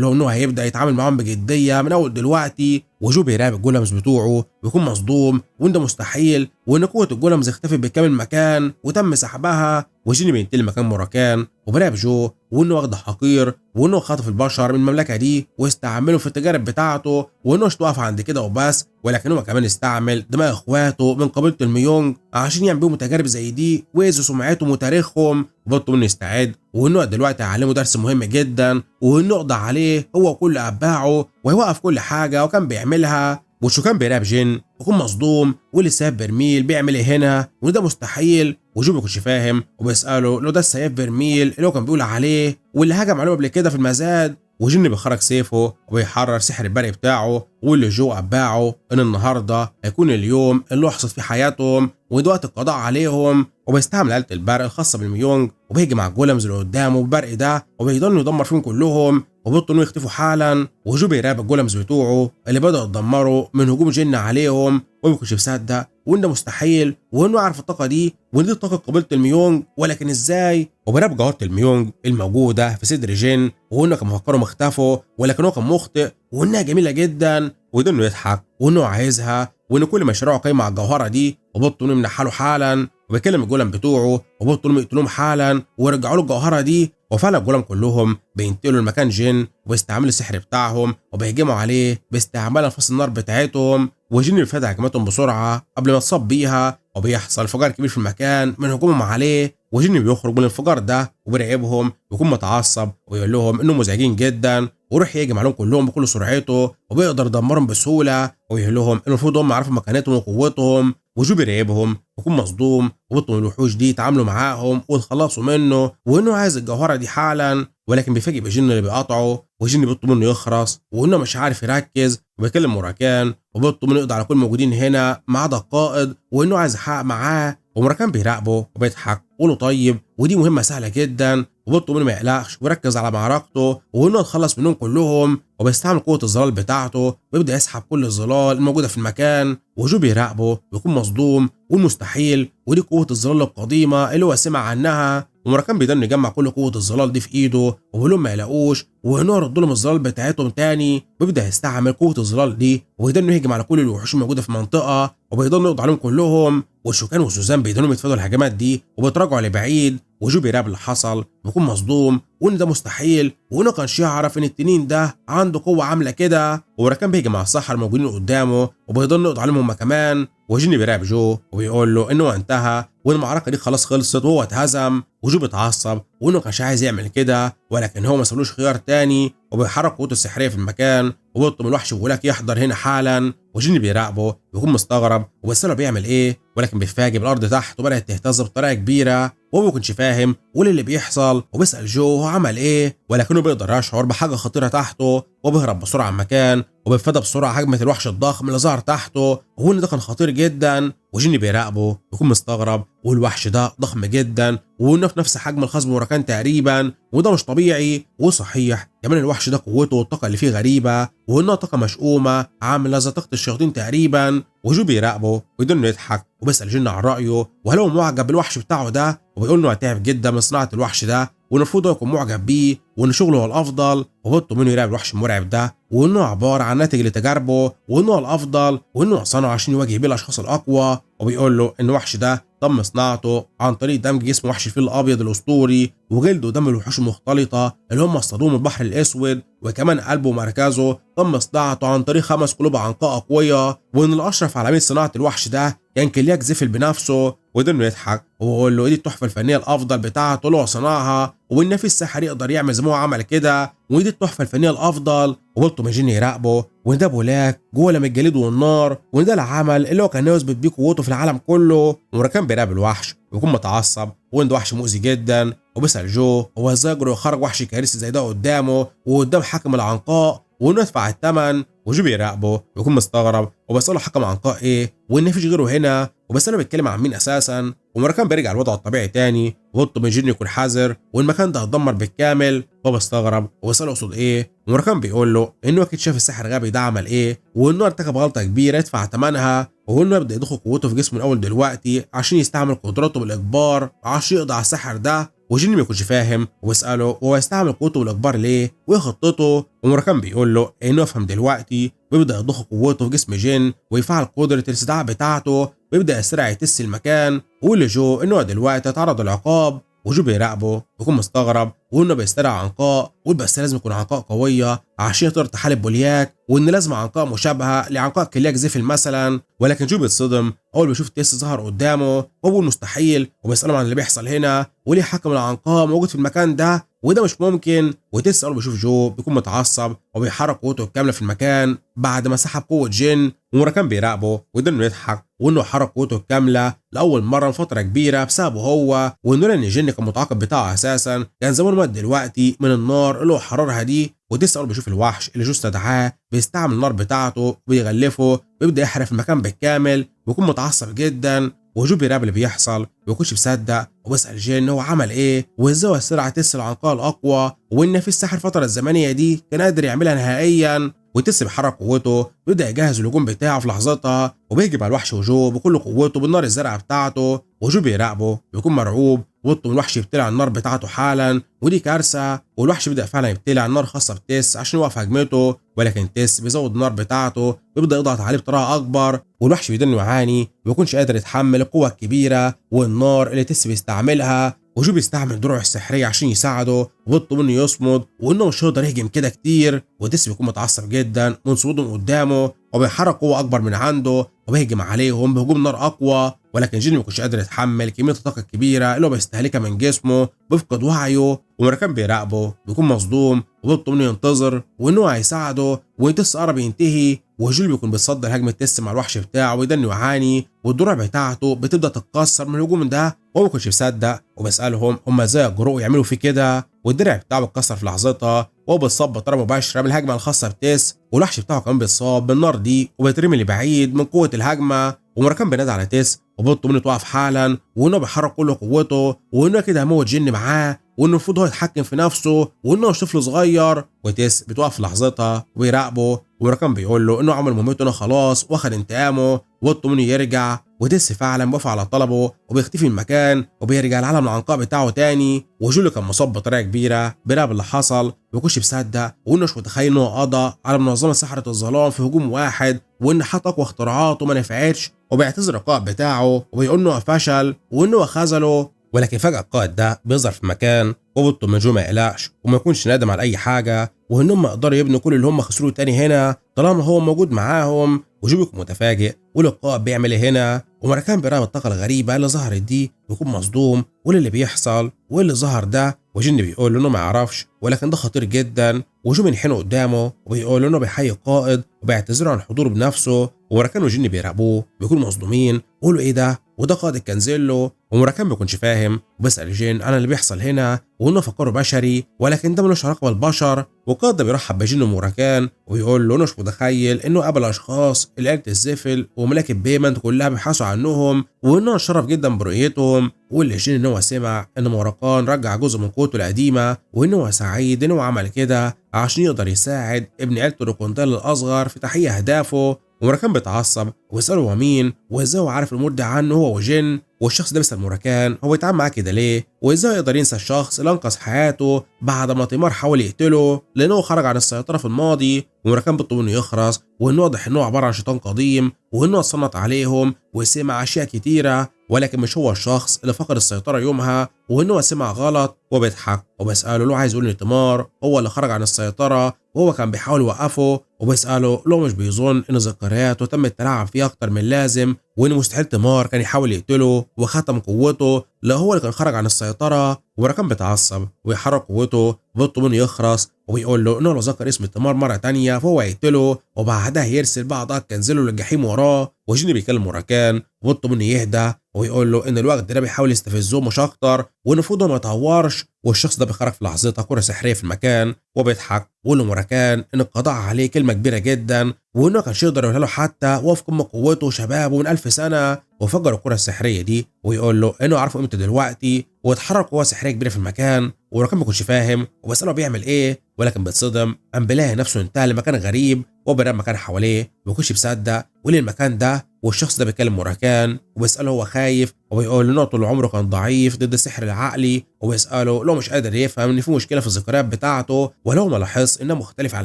Speaker 1: له انه هيبدا يتعامل معاهم بجديه من اول دلوقتي. وجو بيراقب الجولمز بتوعه بيكون مصدوم، وان ده مستحيل، وان قوه الجولمز اختفت بالكامل مكان وتم سحبها. وجيني بينتقل مكان موراكان وبيراقب جو، وانه واخد حقير، وانه خاطف البشر من المملكه دي واستعمله في التجارب بتاعته، وانه مش واقف عند كده وبس، ولكنه كمان استعمل دماء اخواته من قبيله الميونج عشان يعمل بيهم تجارب زي دي ويأذوا سمعتهم وتاريخهم. وبطلوا انه يستعد، وانه دلوقتي هيعلمه درس مهم جدا، وانه يقضي عليه هو وكل اتباعه ويوقف كل حاجه وكان بيعملها. وشو كان بيراقب جين ويكون مصدوم، واللي سايب برميل بيعمل ايه هنا، وده مستحيل. وجو بيكونش فاهم وبيساله لو ده السيف برميل اللي هو كان بيقول عليه واللي هجم عليه قبل كده في المزاد. وجن بيخرج سيفه وبيحرر سحر البرق بتاعه، واللي جو اتباعه ان النهارده هيكون اليوم اللي يحصد فيه حياتهم وده وقت القضاء عليهم. وبيستعمل آلة البرق الخاصه بالميونج وبيجي مع الجولمز اللي قدامه بالبرق ده، وبيضل يدمر فيهم كلهم وبيبطلوا يختفوا حالا. وجو بيراقب الجولمز بتوعه اللي بدأوا يتدمروا من هجوم جن عليهم، وبيكونش مصدق وان ده مستحيل، وانه عارف الطاقه دي وان دي طاقه قبيله الميونج، ولكن ازاي؟ وبيراقب جوهره الميونج الموجوده في صدر جن، وانه كان مفكرهم اختفوا ولكن هو كان مخطئ، وانها جميله جدا، وده انه يضحك وانه عايزها، وان كل مشاريعه قايمه على الجوهره دي. وبطلوا من حاله حالا، وبيكلم الجولم بتوعه وبطلوا يقتلوهم حالا ويرجعوا له الجوهره دي. وفعلا الجولم كلهم بينتقلوا لمكان جن وبيستعملوا السحر بتاعهم وبيهجموا عليه باستعمال انفاس النار بتاعتهم. وجن بيفادي هجماتهم بسرعه قبل ما يتصاب بيها، وبيحصل انفجار كبير في المكان من هجومهم عليه. وجن بيخرج من الانفجار ده وبيراقبهم ويكون متعصب ويقول لهم انهم مزعجين جدا، ويروح يهجم عليهم كلهم بكل سرعته وبيقدر يدمرهم بسهوله، ويقول لهم ان المفروض هم يعرفوا مكانتهم وقوتهم. وجو بيراقبهم ويكون مصدوم، وبيطلب الوحوش دي يتعاملوا معاهم ويتخلصوا منه، وانه عايز الجوهره دي حالا. ولكن بيفاجئ بالجن اللي بيقاطعه، والجن بيطلب منه يخرس وانه مش عارف يركز، وبيكلم موراكان وبيطلب منه يقضي على كل الموجودين هنا ما عدا القائد، وانه عايز يحقق معاه. وموراكان بيراقبه وبيضحك ويقول له طيب ودي مهمه سهله جدا، وبيطلب منه ما يقلقش ويركز على معركته وانه يتخلص منهم كلهم. وبيستعمل قوه الظلال بتاعته ويبدا يسحب كل الظلال الموجوده في المكان. وجو بيراقبه ويكون مصدوم والمستحيل، ودي قوه الظلال القديمه اللي هو سمع عنها. وموراكان بيقدر يجمع كل قوه الظلال دي في ايده وبيقول لهم ما يلاقوش، وانه يرد لهم الظلال بتاعتهم تاني. وبيبدا يستعمل قوه الظلال دي ويقدر يهجم على كل الوحوش الموجوده في المنطقه، وبيقدر يقضي عليهم كلهم. وشوكان وسوزان بيقدروا يتفادوا الهجمات دي وبيتراجعوا لبعيد. وجو بيراقب اللي حصل ويكون مصدوم وان ده مستحيل، وانه كانش يعرف ان التنين ده عنده قوه عامله كده. وموراكان بيهجم على السحر الموجودين قدامه وبيقدر يقضي عليهم هم كمان. وجيني بيراقب جو وبيقول له انه انتهى وان المعركه دي خلاص خلصت وهو اتهزم. وجو بيتعصب وانه كانش عايز يعمل كده، ولكن هو ما سابلوش خيار تاني، وبيحرك قوته السحريه في المكان وبيطلب الوحش بيقولك يحضر هنا حالا. وجيني بيراقبه بيكون مستغرب وبيساله بيعمل ايه، ولكن بيتفاجئ بالارض تحت وبدات تهتز بطريقه كبيره، وهو ما بيكونش فاهم واللي بيحصل، وبيسال جو هو عمل ايه، ولكنه بيقدر يشعر بحاجه خطيره تحته، وبيهرب بسرعه عن المكان وبيتفادى بسرعه هجمه الوحش الضخم اللي ظهر تحته، وهو ان ده كان خطير جدا. وجيني بيراقبه بيكون مستغرب، والوحش ده ضخم جدا وانه في نفس حجم الخصم موراكان تقريبا، وده مش طبيعي. وصحيح كمان الوحش ده قوته والطاقه اللي فيه غريبه، وانها طاقه مشؤومه عامله زي طاقه الشياطين تقريبا. وجو بيراقبه ويدنه يضحك وبيسال جن عن رايه وهل هو معجب بالوحش بتاعه ده، وبيقول انه هتعب جدا من صناعه الوحش ده والمفروض يكون معجب بيه وان شغله هو الافضل. وبيطلب منه يراقب الوحش المرعب ده وانه عباره عن ناتج لتجاربه وانه الافضل وانه صنعه عشان يواجه بيه الاشخاص الاقوى. وبيقول له ان الوحش ده تم صناعته عن طريق دمج جسم وحش الفيل الابيض الاسطوري وجلده ودم الوحوش المختلطه اللي هم اصطادوه من البحر الاسود، وكمان قلبه ومركزه تم صناعته عن طريق 5 قلوب عنقاء اقوياء، وان الاشرف على عمليه صناعه الوحش ده كان كلياك زفل بنفسه، وقدر انه يضحك ويقول له ايه دي التحفه الفنيه الافضل بتاعته اللي هو صنعها، وان في الساحر يقدر يعمل زي ما هو عمل كده، ودي التحفه الفنيه الافضل. وبلطم الجن يراقبه، وان ده بولاك جوه لم الجليد والنار، وان ده العمل اللي هو كان يثبت بيه قوته في العالم كله. ومراكان بيراقب الوحش ويكون متعصب، وان ده وحش مؤذي جدا، وبيسال جو هو ازاي يقدر يخرج وحش كارثي زي ده قدامه وقدام حاكم العنقاء وانه يدفع الثمن. وجو بيراقبه ويكون مستغرب وبيساله حكم عنقاء ايه وان مفيش غيره هنا، وبيساله بيتكلم عن مين اساسا. ومراكان بيرجع لوضعه الطبيعي تاني، وبيطلب من الجن يكون حذر والمكان ده هتدمر بالكامل. هو بيستغرب وبيساله يقصد ايه، ومراكان بيقول له انه اكيد شاف الساحر غبي ده عمل ايه، وانه ارتكب غلطه كبيره يدفع ثمنها، وانه يبدا يضخ قوته في جسمه من اول دلوقتي عشان يستعمل قدراته بالاجبار عشان يقضي على الساحر ده. وجيني ما يكونش فاهم وبيساله هو يستعمل قوته بالاجبار ليه وايه خطته، ومراكان بيقول له انه يفهم دلوقتي، ويبدا يضخ قوته في جسم جين ويفعل قدره الاستدعاء بتاعته، ويبدا يسرع يتس المكان، ويقول لجو انه هو دلوقتي اتعرض للعقاب. وجو بيراقبه بيكون مستغرب وانه بيستدعي عنقاء، ويقول بس لازم يكون عنقاء قويه عشان يقدر تحارب بولياك، وان لازم عنقاء مشابهه لعنقاء كلياك زيفل مثلا. ولكن جو بيتصدم اول ما يشوف تيس ظهر قدامه، وبيقول مستحيل، وبيساله عن اللي بيحصل هنا وليه حكم العنقاء موجود في المكان ده وده مش ممكن. وتيس اول ما بيشوف جو بيكون متعصب وبيحرك قوته الكامله في المكان بعد ما سحب قوه جين. ومراكان بيراقبه وقدر انه يضحك وانه حرك قوته الكامله لاول مره من فتره كبيره بسببه هو، وانه لان الجن كان متعاقب بتاعه اساسا كان زمان مات دلوقتي من النار اللي هو حررها دي. وتيس اول بيشوف الوحش اللي جو استدعاه بيستعمل النار بتاعته وبيغلفه ويبدا يحرق المكان بالكامل ويكون متعصب جدا. وجو بيراقب اللي بيحصل ما بيكونش مصدق وبيسال جين هو عمل ايه وازاي هو سرعه تيس العنقاء الاقوى، وان في الساحر الفتره الزمنيه دي كان قادر يعملها نهائيا. وتيس بيحرك قوته بيبدا يجهز الهجوم بتاعه في لحظتها وبيهجم على الوحش وجو بكل قوته بالنار الزرقاء بتاعته. وجو بيراقبه بيكون مرعوب ويطلب الوحش يبتلع النار بتاعته حالا، ودي كارثه. والوحش بيبدا فعلا يبتلع النار خاصه بتيس عشان يوقف هجمته، ولكن تيس بيزود النار بتاعته ويبدا يضغط عليه بطريقه اكبر، والوحش بيدن يعاني ما بيكونش قادر يتحمل القوه الكبيره والنار اللي تيس بيستعملها. وجو بيستعمل دروعه السحريه عشان يساعده وبيطلب منه يصمد وانه مش هيقدر يهجم كده كتير. وتيس بيكون متعصب جدا من صمودهم قدامه وبيحرك قوه اكبر من عنده وبيهجم عليهم بهجوم نار اقوى، ولكن جين ما بيكونش قادر يتحمل كميه الطاقه الكبيره اللي هو بيستهلكها من جسمه، بيفقد وعيه. ومراكان بيراقبه بيكون مصدوم وبيطلب منه ينتظر وانه هيساعده، وتيس قرب ينتهي وجيل بيكون بيتصدر هجمه تيس مع الوحش بتاعه ويدن يعاني والدروع بتاعته بتبدا تتكسر من الهجوم ده. وهو ما كانش مصدق وبيسالهم هم ازاي يجرؤوا يعملوا فيه كده، والدرع بتاعه بيتكسر في لحظتها وهو بيتصاب بطريقه مباشره من الهجمه الخاصه بتيس، والوحش بتاعه كمان بيتصاب بالنار دي وبيترمي لبعيد من قوه الهجمه. ومراكان بينادي على تيس وبيطلب منه توقف حالا وانه بيحرك كل قوته وانه كده هيموت جن معاه وانه المفروض هو يتحكم في نفسه وانه مش طفل صغير. وتيس بتوقف في لحظتها وبيراقبه، ومراكان بيقول له انه عمل مهمته هنا خلاص واخد انتقامه وبيطلب منه يرجع. وتيس فعلا بيوافق على طلبه وبيختفي من المكان وبيرجع العالم العنقاء بتاعه تاني. وجولي كان مصاب بطريقه كبيره بيراقب اللي حصل ما بيكونش مصدق وانه مش متخيل انه قضى على منظمه سحره الظلام في هجوم واحد، وان حط اقوى اختراعاته ما نفعتش، وبيعتذر القائد بتاعه وبيقول انه فشل وانه خذله. ولكن فجاه القائد ده بيظهر في مكان وبيطلب من جو ما يقلقش وما يكونش نادم على اي حاجه، وانهم يقدروا يبنوا كل اللي هم خسروه تاني هنا طالما هو موجود معاهم. وجو بيكون متفاجئ والقائد بيعمل ايه هنا، ومراكان بيراقب الطاقه الغريبه اللي ظهرت دي بيكون مصدوم واللي بيحصل واللي ظهر ده، وجن بيقول له انه ما يعرفش ولكن ده خطير جدا. وجو بينحنوا قدامه وبيقول له انه بيحيي القائد وبيعتذر عن حضوره بنفسه، ومراكان وجن بيراقبوه بيكونوا مصدومين ويقولوا ايه ده وده قائد كانزيلو. ومراكان ما بيكونش فاهم وبيسال الجن انا اللي بيحصل هنا وانه فكره بشري ولكن ده ملوش علاقه بالبشر. والقائد ده بيرحب بجن ومراكان ويقول له انه مش متخيل انه قابل اشخاص الآلة الزفل وملاك البيمنت كلها بيبحثوا عنهم، وانه اتشرف جدا برؤيتهم. واللي الجن ان هو سمع ان مراكان رجع جزء من قوته القديمه وانه هو سعيد انه عمل كده عشان يقدر يساعد ابن عيلته روكوندال الاصغر في تحقيق اهدافه. ومراكان بيتعصب ويساله هو مين وازاي هو عارف الامور دي عنه هو وجن، والشخص ده بيسال مراكان هو بيتعامل معاه كده ليه وازاي يقدر ينسى الشخص اللي انقذ حياته بعد ما تيمار حاول يقتله لانه خرج عن السيطره في الماضي. ومراكان بيطلب انه يخرس وانه واضح انه عباره عن شيطان قديم وانه اتصنت عليهم وسمع اشياء كتيره ولكن مش هو الشخص اللي فقد السيطره يومها، وانه سمع غلط. وبيضحك وبيساله لو عايز يقول ان تيمار هو اللي خرج عن السيطره وهو كان بيحاول يوقفه، وبيساله لو مش بيظن ان ذكرياته تم التلاعب فيها اكتر من لازم وان مستحيل تيمار كان يحاول يقتله وختم قوته لو هو اللي كان خرج عن السيطره. وراكان بيتعصب ويحرك قوته وبيطلب منه يخرس وبيقول له انه لو ذكر اسم تيمار مره تانية فهو هيقتله وبعدها يرسل بعض كنزله للجحيم وراه. وجيني بيكلم راكان وبيطلب منه يهدى ويقول له ان الوقت ده بيحاول يستفزه مش اكتر وان المفروض ما يتهورش. والشخص ده بيخرج في لحظتها كره سحريه في المكان وبيضحك ويقول له راكان ان القضاء عليه كلمه كبيره جدا وانه ما كانش يقدر يقولها له حتى وهو في قمه قوته وشبابه من 1000 سنه. وفجر الكره السحريه دي ويقول له انه عارفه قيمته دلوقتي واتحرك قوه سحريه كبيره في المكان. وراكان ما كانش فاهم وبيساله بيعمل ايه ولكن بيتصدم قام بيلاقي نفسه انتقل لمكان غريب وبيراقب مكان حواليه وما كانش مصدق وليه المكان ده. والشخص ده بيكلم راكان وبيساله هو خايف وبيقول له انه طول عمره كان ضعيف ضد السحر العقلي وبيساله لو مش قادر يفهم ان في مشكله في الذكريات بتاعته ولو ما لاحظ انها مختلفه عن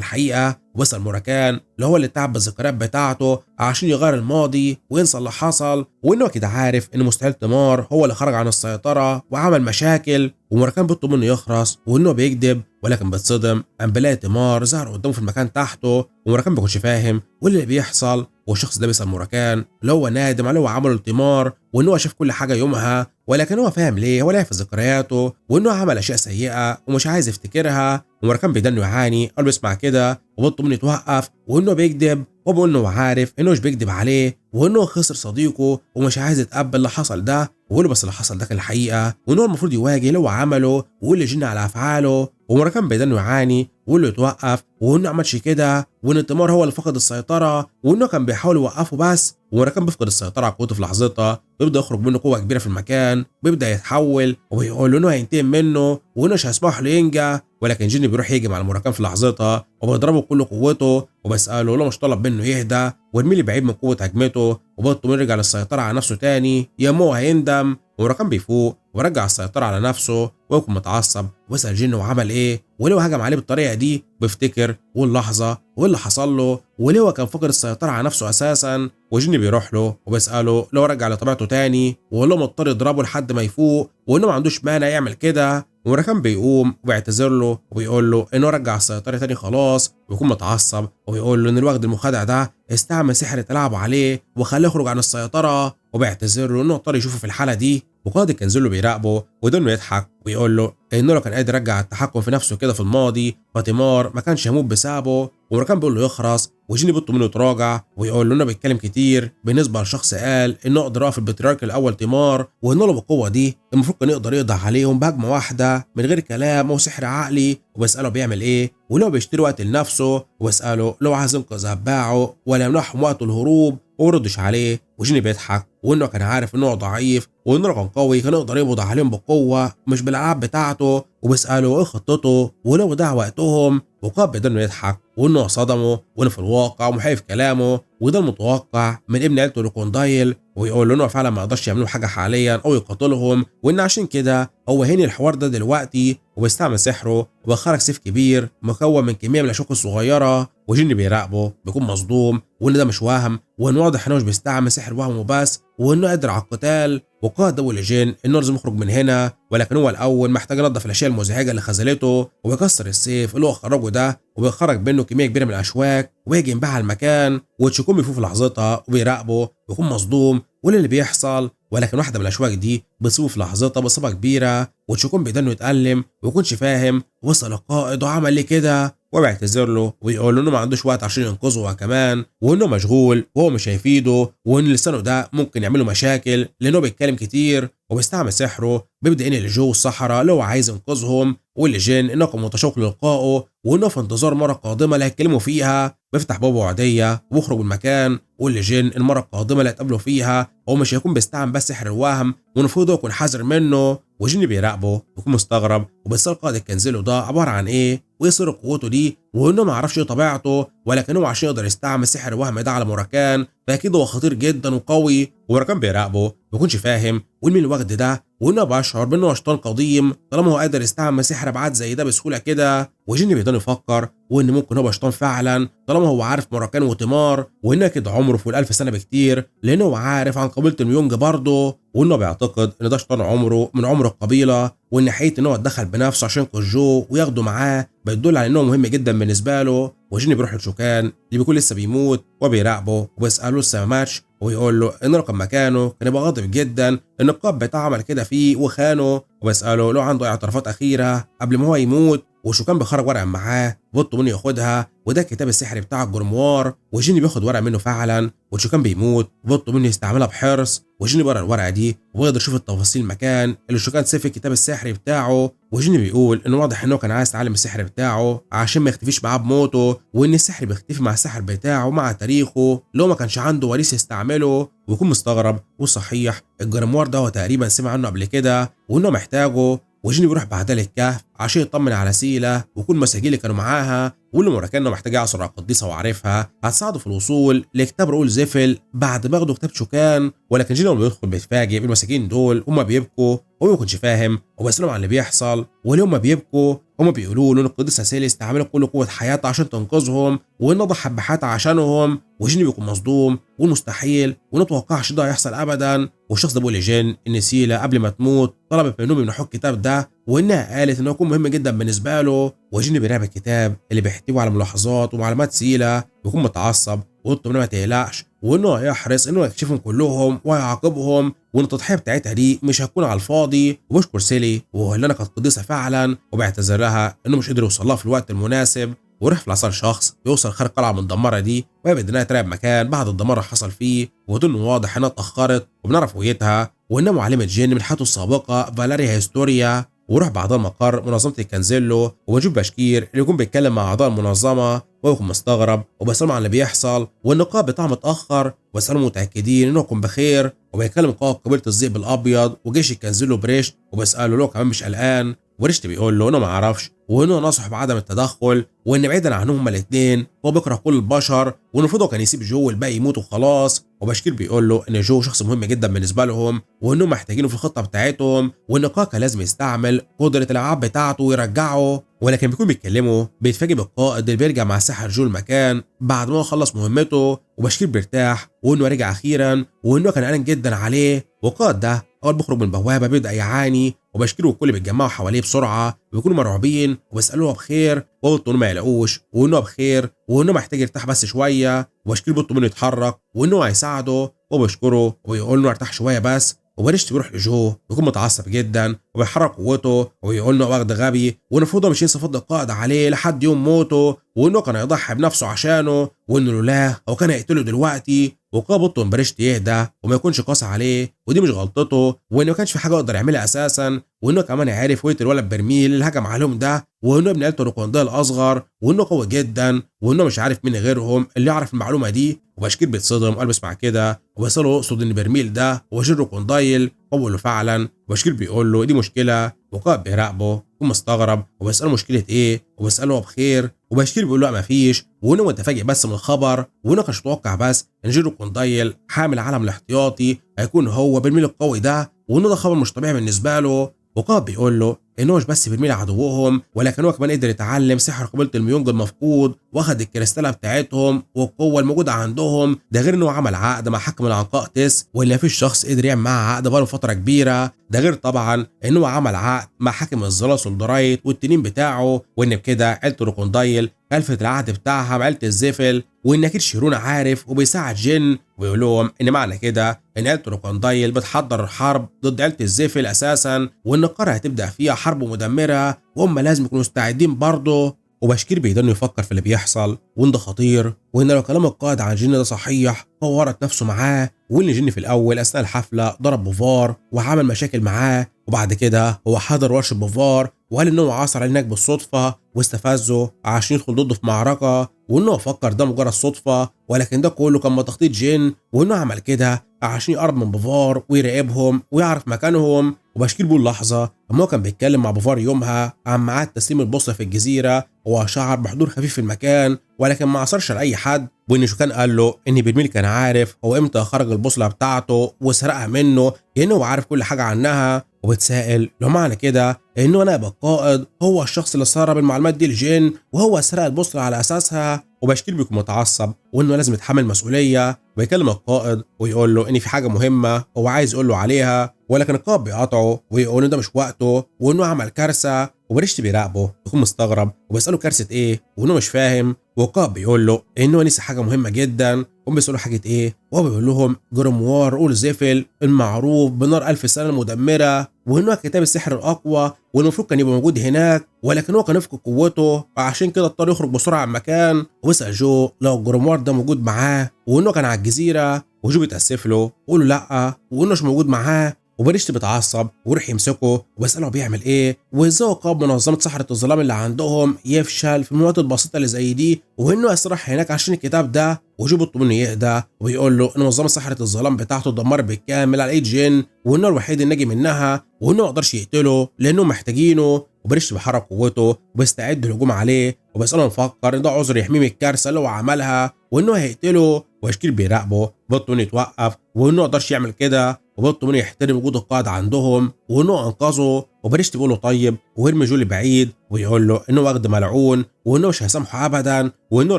Speaker 1: الحقيقه. وبيسال راكان اللي هو اللي تعب بالذكريات بتاعته عشان يغير الماضي وينسى اللي حصل وانه اكيد عارف ان مستحيل تيمار هو اللي خرج عن السيطره وعمل مشاكل. وراكان بيطلب منه يخرس وانه بيكذب ولكن بيتصدم قام بيلاقي تيمار ظهر قدامه في المكان تحته. وراكان ما بيكونش فاهم واللي بيحصل. والشخص ده بيسال راكان اللي هو نادم على اللي هو عمله لتيمار وان هو شاف كل حاجه يومها ولكن هو فاهم ليه هو لعب في ذكرياته وانه عمل اشياء سيئه ومش عايز يفتكرها. وراكان بيدنه يعاني قال بيسمع كده وبيطلب منه يتوقف وانه بيكذب وبيقول انه عارف انه مش بيكذب عليه وانه خسر صديقه ومش عايز يتقبل اللي حصل ده. ويقول له بس اللي حصل ده كان الحقيقه وانه المفروض يواجه اللي هو عمله ويقول لجن على افعاله. وراكان بيدنه يعاني ويقول له يتوقف وانه ما عملش كده وان تيمار هو اللي فقد السيطره وانه كان بيحاول يوقفه بس. وراكان بيفقد السيطره على قوته في لحظتها بيبدا يخرج منه قوه كبيره في المكان بيبدا يتحول وبيقول له انه هينتقم منه وانه مش هيسمح له ينجح. ولكن جيني بيروح يهجم على راكان في لحظتها وبيضربه بكل قوته وبيساله لو مش طلب منه يهدى ويرمي لي بعيد من قوه هجمته وبيطلب يرجع للسيطره على نفسه تاني يا مو هيندم. وراكان بيفوق ورجع السيطره على نفسه ويكون متعصب ويسال جيني وعمل ايه وليه هجم عليه بالطريقه دي. بيفتكر واللحظه واللي حصل له وليه هو كان فاقد السيطره على نفسه اساسا. وجيني بيروح له وبيساله لو رجع لطبيعته تاني ويقول له مضطر يضربه لحد ما يفوق وانه ما عندوش مانع يعمل كده. وراكان بيقوم وبيعتذر له وبيقول له انه رجع السيطره تاني خلاص ويكون متعصب وبيقول له ان الوغد المخادع ده استعمل سحر تلعبه عليه وخلاه يخرج عن السيطره. وبيعتذر له انه اضطر يشوفه في الحاله دي. وقائد الكنزله بيراقبه وده انه يضحك ويقول له انه لو كان قادر يرجع التحكم في نفسه كده في الماضي فتيمار ما كانش يموت بسببه. وراكان بيقول له يخرس وجيني بيطلب منه يتراجع ويقول له انه بيتكلم كتير بالنسبه لشخص قال انه يقدر يقف البطريرك الاول تيمار وانه له بالقوه دي المفروض كان يقدر يقضي عليهم بهجمه واحده من غير كلام او سحر عقلي. وبيساله بيعمل ايه ولو بيشتري وقت لنفسه وبيساله لو عايز ينقذ اتباعه ولا يمنحهم وقت الهروب وردش عليه. وجيني بيضحك وانه كان عارف انه ضعيف وانه كان قوي كان يقدر يقبض عليهم بقوه مش بالالعاب بتاعته. وبيساله ايه خطته ولو ضاع وقتهم. وقائد بيقدر انه يضحك وانه صدمه وانه في الواقع محيف كلامه وده المتوقع من ابن عيلته لكوندايل. ويقول له انه فعلا ما يقدرش يعملوا حاجه حاليا او يقاتلهم وان عشان كده هو هيني الحوار ده دلوقتي. وبيستعمل سحره وبيخرج سيف كبير مكون من كميه من الاشواك الصغيره. وجيني بيراقبه بيكون مصدوم وان ده مش وهم وان واضح انه مش بيستعمل سحر وهم وبس وانه قادر على القتال. وقائد ده لجين انه لازم يخرج من هنا ولكن هو الاول محتاج ينظف الاشياء المزعجه اللي خذلته. وبيكسر السيف اللي هو خرجه ده وبيخرج منه كميه كبيره من الاشواك وبيهجم بقى على المكان. وتشيكون بيفوق في لحظتها وبيراقبه ويكون مصدوم واللي بيحصل. ولكن واحده من الاشواك دي بتصيبه في لحظتها بصيبه كبيره وتشيكون بيدنه يتألم ويكونش فاهم وصل القائد وعمل ليه كده. وبيعتذر له ويقول له انه ما عندوش وقت عشان ينقذه هو كمان وانه مشغول وهو مش هيفيده وان لسانه ده ممكن يعمله مشاكل لانه بيتكلم كتير. وبيستعمل سحره بيبدا ينقل الجو الصحراء اللي هو عايز ينقذهم واللجين انه كان متشوق للقائه وانه في انتظار مره قادمه اللي هيتكلموا فيها. بيفتح بابه عاديه وبيخرج من المكان واللجين المره القادمه اللي هيتقابلوا فيها هو مش هيكون بيستعمل بس سحر الوهم والمفروض يكون حذر منه. وجيني بيراقبه بيكون مستغرب وبيسال قائد الكنزله ده عباره عن ايه وايه سر قوته دي وانه ما يعرفش ايه طبيعته ولكنه عشان يقدر يستعمل سحر الوهم ده على راكان فاكيد هو خطير جدا وقوي. وراكان بيراقبه بيكونش فاهم ومين الوغد ده وانه بيشعر بانه شيطان قديم طالما هو قادر يستعمل سحر ابعاد زي ده بسهوله كده. وجيني بيقدر يفكر وان ممكن هو شيطان فعلا طالما هو عارف راكان وتيمار وانه كده عمره فوق 1000 سنه بكتير لانه هو عارف عن قبيله الميونج برضه وانه بيعتقد ان ده شيطان عمره من عمر القبيله وان حقيقه ان هو اتدخل بنفسه عشان ينقذ جو وياخده معاه بيدل على انه مهم جدا بالنسبه له. وجيني بيروح لشوكان اللي بيكون لسه بيموت وبيراقبه وبيسأله لسه ما ماتش، ويقول له إن لو كان مكانه كان يبقى غاضب جدا إن القائد بتاعه عمل كده فيه وخانه، وبيسأله لو عنده اعترافات أخيرة قبل ما هو يموت. وشوكان بيخرج ورقة معاه وبيطلب منه ياخدها، وده الكتاب السحري بتاع الجرموار. وجيني بياخد ورقة منه فعلا، وشوكان بيموت وبيطلب منه يستعملها بحرص. وجيني بيقرا الورقة دي ويقدر يشوف التفاصيل المكان اللي شوكان ساب فيه الكتاب السحري بتاعه. وجيني بيقول إنه واضح إنه كان عايز يتعلم السحر بتاعه عشان ما يختفيش معاه بموته، وإن السحر بيختفي مع السحر بتاعه مع تاريخه لو ما كانش عنده وريث يستعمله. ويكون مستغرب وصحيح الجرموار ده هو تقريبا سمع عنه قبل كده وإنه محتاجه. وجيني بيروح بعدها للكهف عشان يطمن على سيلة وكل المساجين اللي كانوا معاها، واللي مراكا انه محتاج يعثر على القديسه وعارفها هتساعده في الوصول لكتاب رؤول زفل بعد ما ياخدوا كتاب شوكان. ولكن جيني لما بيدخل بيتفاجئ بالمساجين دول هما بيبكوا، هو ما بيكونش فاهم وبيسالهم عن اللي بيحصل. وليه هما بيبكوا؟ هما بيقولوا له ان القديسه سيلي استعملت كل قوه حياتها عشان تنقذهم وان ضحت بحياتها عشانهم. وجيني بيكون مصدوم والمستحيل ونتوقعش ده هيحصل ابدا. والشخص ده بيقول لجين ان سيلا قبل ما تموت طلبت منهم يمنحوا الكتاب ده وانها قالت انه يكون مهم جدا بالنسبه له. وجيني بيراقب الكتاب اللي بيحتوي على ملاحظات ومعلومات سيلا بيكون متعصب ويطلب منه ما تقلقش وانه هيحرص انه يكشفهم كلهم ويعاقبهم، وان التضحيه بتاعتها دي مش هتكون على الفاضي. وبشكر سيلي وهو لنا كانت قديسه فعلا، وبيعتذر لها انه مش قدر يوصل لها في الوقت المناسب. وراح في العصر شخص بيوصل خارج قلعه مدمره دي وهي بدنا تراقب مكان بعد الدمار اللي حصل فيه، وانه واضح انها اتاخرت وبنعرف هويتها وانها معلمه جن من حياته السابقه فالاريا هيستوريا. وروح بعدها مقر منظمه الكنزيلو وبنشوف بشكير اللي يكون بيتكلم مع اعضاء المنظمه ويكون مستغرب وبيسالهم عن اللي بيحصل والنقاب بتاعه متاخر، وبيسالهم متاكدين انه يكون بخير. وبيكلم قائد قبيله الذئب الابيض وجيش الكنزيلو بريشت وبيساله لو كمان مش قلقان، وريشت بيقول له انه ما يعرفش وانه نصح بعدم التدخل وان بعيدا عنهم هما الاثنين هو بيكره كل البشر والمفروض هو كان يسيب جو والباقي يموت وخلاص. وبشكير بيقول له ان جو شخص مهم جدا بالنسبه لهم وانهم محتاجينه في الخطه بتاعتهم وان كاكا لازم يستعمل قدره الالعاب بتاعته ويرجعه. ولكن بيكون بيتكلموا بيتفاجئ بالقائد اللي بيرجع مع الساحر جو المكان بعد ما هو خلص مهمته، وبشكير بيرتاح وانه رجع اخيرا وانه كان قلقان جدا عليه. والقائد ده اول بيخرج من البوابه بيبدا يعاني، وبشكير والكل بيتجمعوا حواليه بسرعه وبيكونوا مرعوبين وبيسالوه بخير وقلت انه ما يلاقوش وانه بخير وانه محتاج يرتاح بس شويه. وبشكير بيطلب منه يتحرك وانه هيساعده وبيشكره وبيقول له ارتاح شويه بس. وبرشت بيروح لجو بيكون متعصب جدا وبيحرك قوته وبيقول له واخد غبي والمفروض مش ينسى فضل القائد عليه لحد يوم موته وانه كان هيضحي بنفسه عشانه وانه لولاه هو كان هيقتله دلوقتي. وقائد بطل برشت يهدى وما يكونش قاسي عليه ودي مش غلطته وانه ما كانش في حاجه يقدر يعملها اساسا، وانه كمان عارف هويه الولد برميل اللي هجم عليهم ده وانه ابن عيلته الرقنديه الاصغر وانه قوي جدا وانه مش عارف مين غيرهم اللي يعرف المعلومه دي. وبشكير بيتصدم وقال بيسمع كده وبيصله يقصد ان برميل ده هو جيرو كوندايل قوله فعلا. وبشكير بيقول له دي مشكله، وقائد بيراقبه ومستغرب وبيساله مشكله ايه وبيساله هو بخير. وبشكير بيقول له ما فيش وانه متفاجئ بس من الخبر وانه كانش متوقع بس ان جيرو كوندايل حامل علم الاحتياطي هيكون هو برميل القوي ده وانه ده خبر مش طبيعي بالنسبه له. وقائد بيقول له انه مش بس برميل عدوهم ولكن هو كمان قدر يتعلم سحر قبيله الميونج المفقود واخد الكريستاله بتاعتهم والقوه الموجوده عندهم، ده غير انه عمل عقد مع حاكم العنقاء تيس واللي مفيش شخص قدر يعمل معاه عقد بقاله فتره كبيره، ده غير طبعا انه عمل عقد مع حاكم الظلال سولدرايت والتنين بتاعه وان بكده عيله روكوندايل خلفت العهد بتاعها مع عيله الزفل، وان اكيد شيرون عارف وبيساعد جن ويقول لهم ان معنى كده ان عيله روكوندايل بتحضر حرب ضد عيله الزفل اساسا وان القاره هتبدا فيها حرب مدمره وهم لازم يكونوا مستعدين برضه. وبشكير بيقدر يفكر في اللي بيحصل وان ده خطير وان لو كلام القائد عن جن ده صحيح هو ورط نفسه معاه وان جن في الاول اثناء الحفله ضرب بوفار وعمل مشاكل معاه وبعد كده هو حضر ورشه بوفار وقال انه عثر عليه هناك بالصدفه واستفزه عشان يدخل ضده في معركه وانه فكر ده مجرد صدفه ولكن ده كله كان تخطيط جن وانه عمل كده عشان يقرب من بوفار ويراقبهم ويعرف مكانهم. وبشكير بيقول لحظه اما هو كان بيتكلم مع بوفار يومها عن ميعاد تسليم البوصله في الجزيره هو شعر بحضور خفيف في المكان ولكن ما عصرش لاي حد، وان شوكان قال له ان برميل كان عارف هو امتى خرج البوصله بتاعته وسرقها منه لانه هو عارف كل حاجه عنها. وبتسائل لو معنى كده انه نائب القائد هو الشخص اللي سرب المعلومات دي لجين وهو سرق البوصله على اساسها، وبشكير بيكون متعصب وانه لازم يتحمل مسؤوليه، ويكلم القائد ويقول له ان في حاجه مهمه هو عايز يقول له عليها، ولكن القائد بيقاطعه ويقول له ده مش وقته وانه عمل كارثه. وبرشت بيراقبه بيكون مستغرب وبيساله كارثه ايه وانه مش فاهم، والقائد بيقول له انه نسي حاجه مهمه جدا. هم بيسالوا حاجه ايه وهو بيقول لهم جرموار اول زيفل المعروف بنار 1000 سنه المدمره، وانه كتاب السحر الاقوى والمفروض كان يبقى موجود هناك، ولكن هو كان يفقد قوته عشان كده اضطر يخرج بسرعه عن المكان. وبيسال جو لو الجرموار ده موجود معاه وانه كان على الجزيره، وجو بيتاسف له ويقول له لا وانه مش موجود معاه. وبرشت بيتعصب ويروح يمسكه وبيساله هو بيعمل ايه وازاي عقاب منظمه سحره الظلام اللي عندهم يفشل في المواد البسيطه اللي زي دي، وانه يسرح هناك عشان الكتاب ده. وجو بيطلب منه يهدى وبيقول له ان منظمه سحره الظلام بتاعته اتدمرت بالكامل على ايد جن، وانه الوحيد الناجي منها، وانه ما يقدرش يقتله لانهم محتاجينه. وبرشت بيحرك قوته وبيستعد للهجوم عليه وبيساله مفكر ان ده عذر يحميه من الكارثه اللي هو عملها وانه هيقتله. واشكير بيراقبه بيطلب منه يتوقف وانه ما يقدرش يعمل كده، وبيطلب منه يحترم وجود القائد عندهم وانه انقذه. وبرشت بيقول له طيب ويرمي جولي بعيد ويقول له انه واخد ملعون وانه مش هيسامحه ابدا، وانه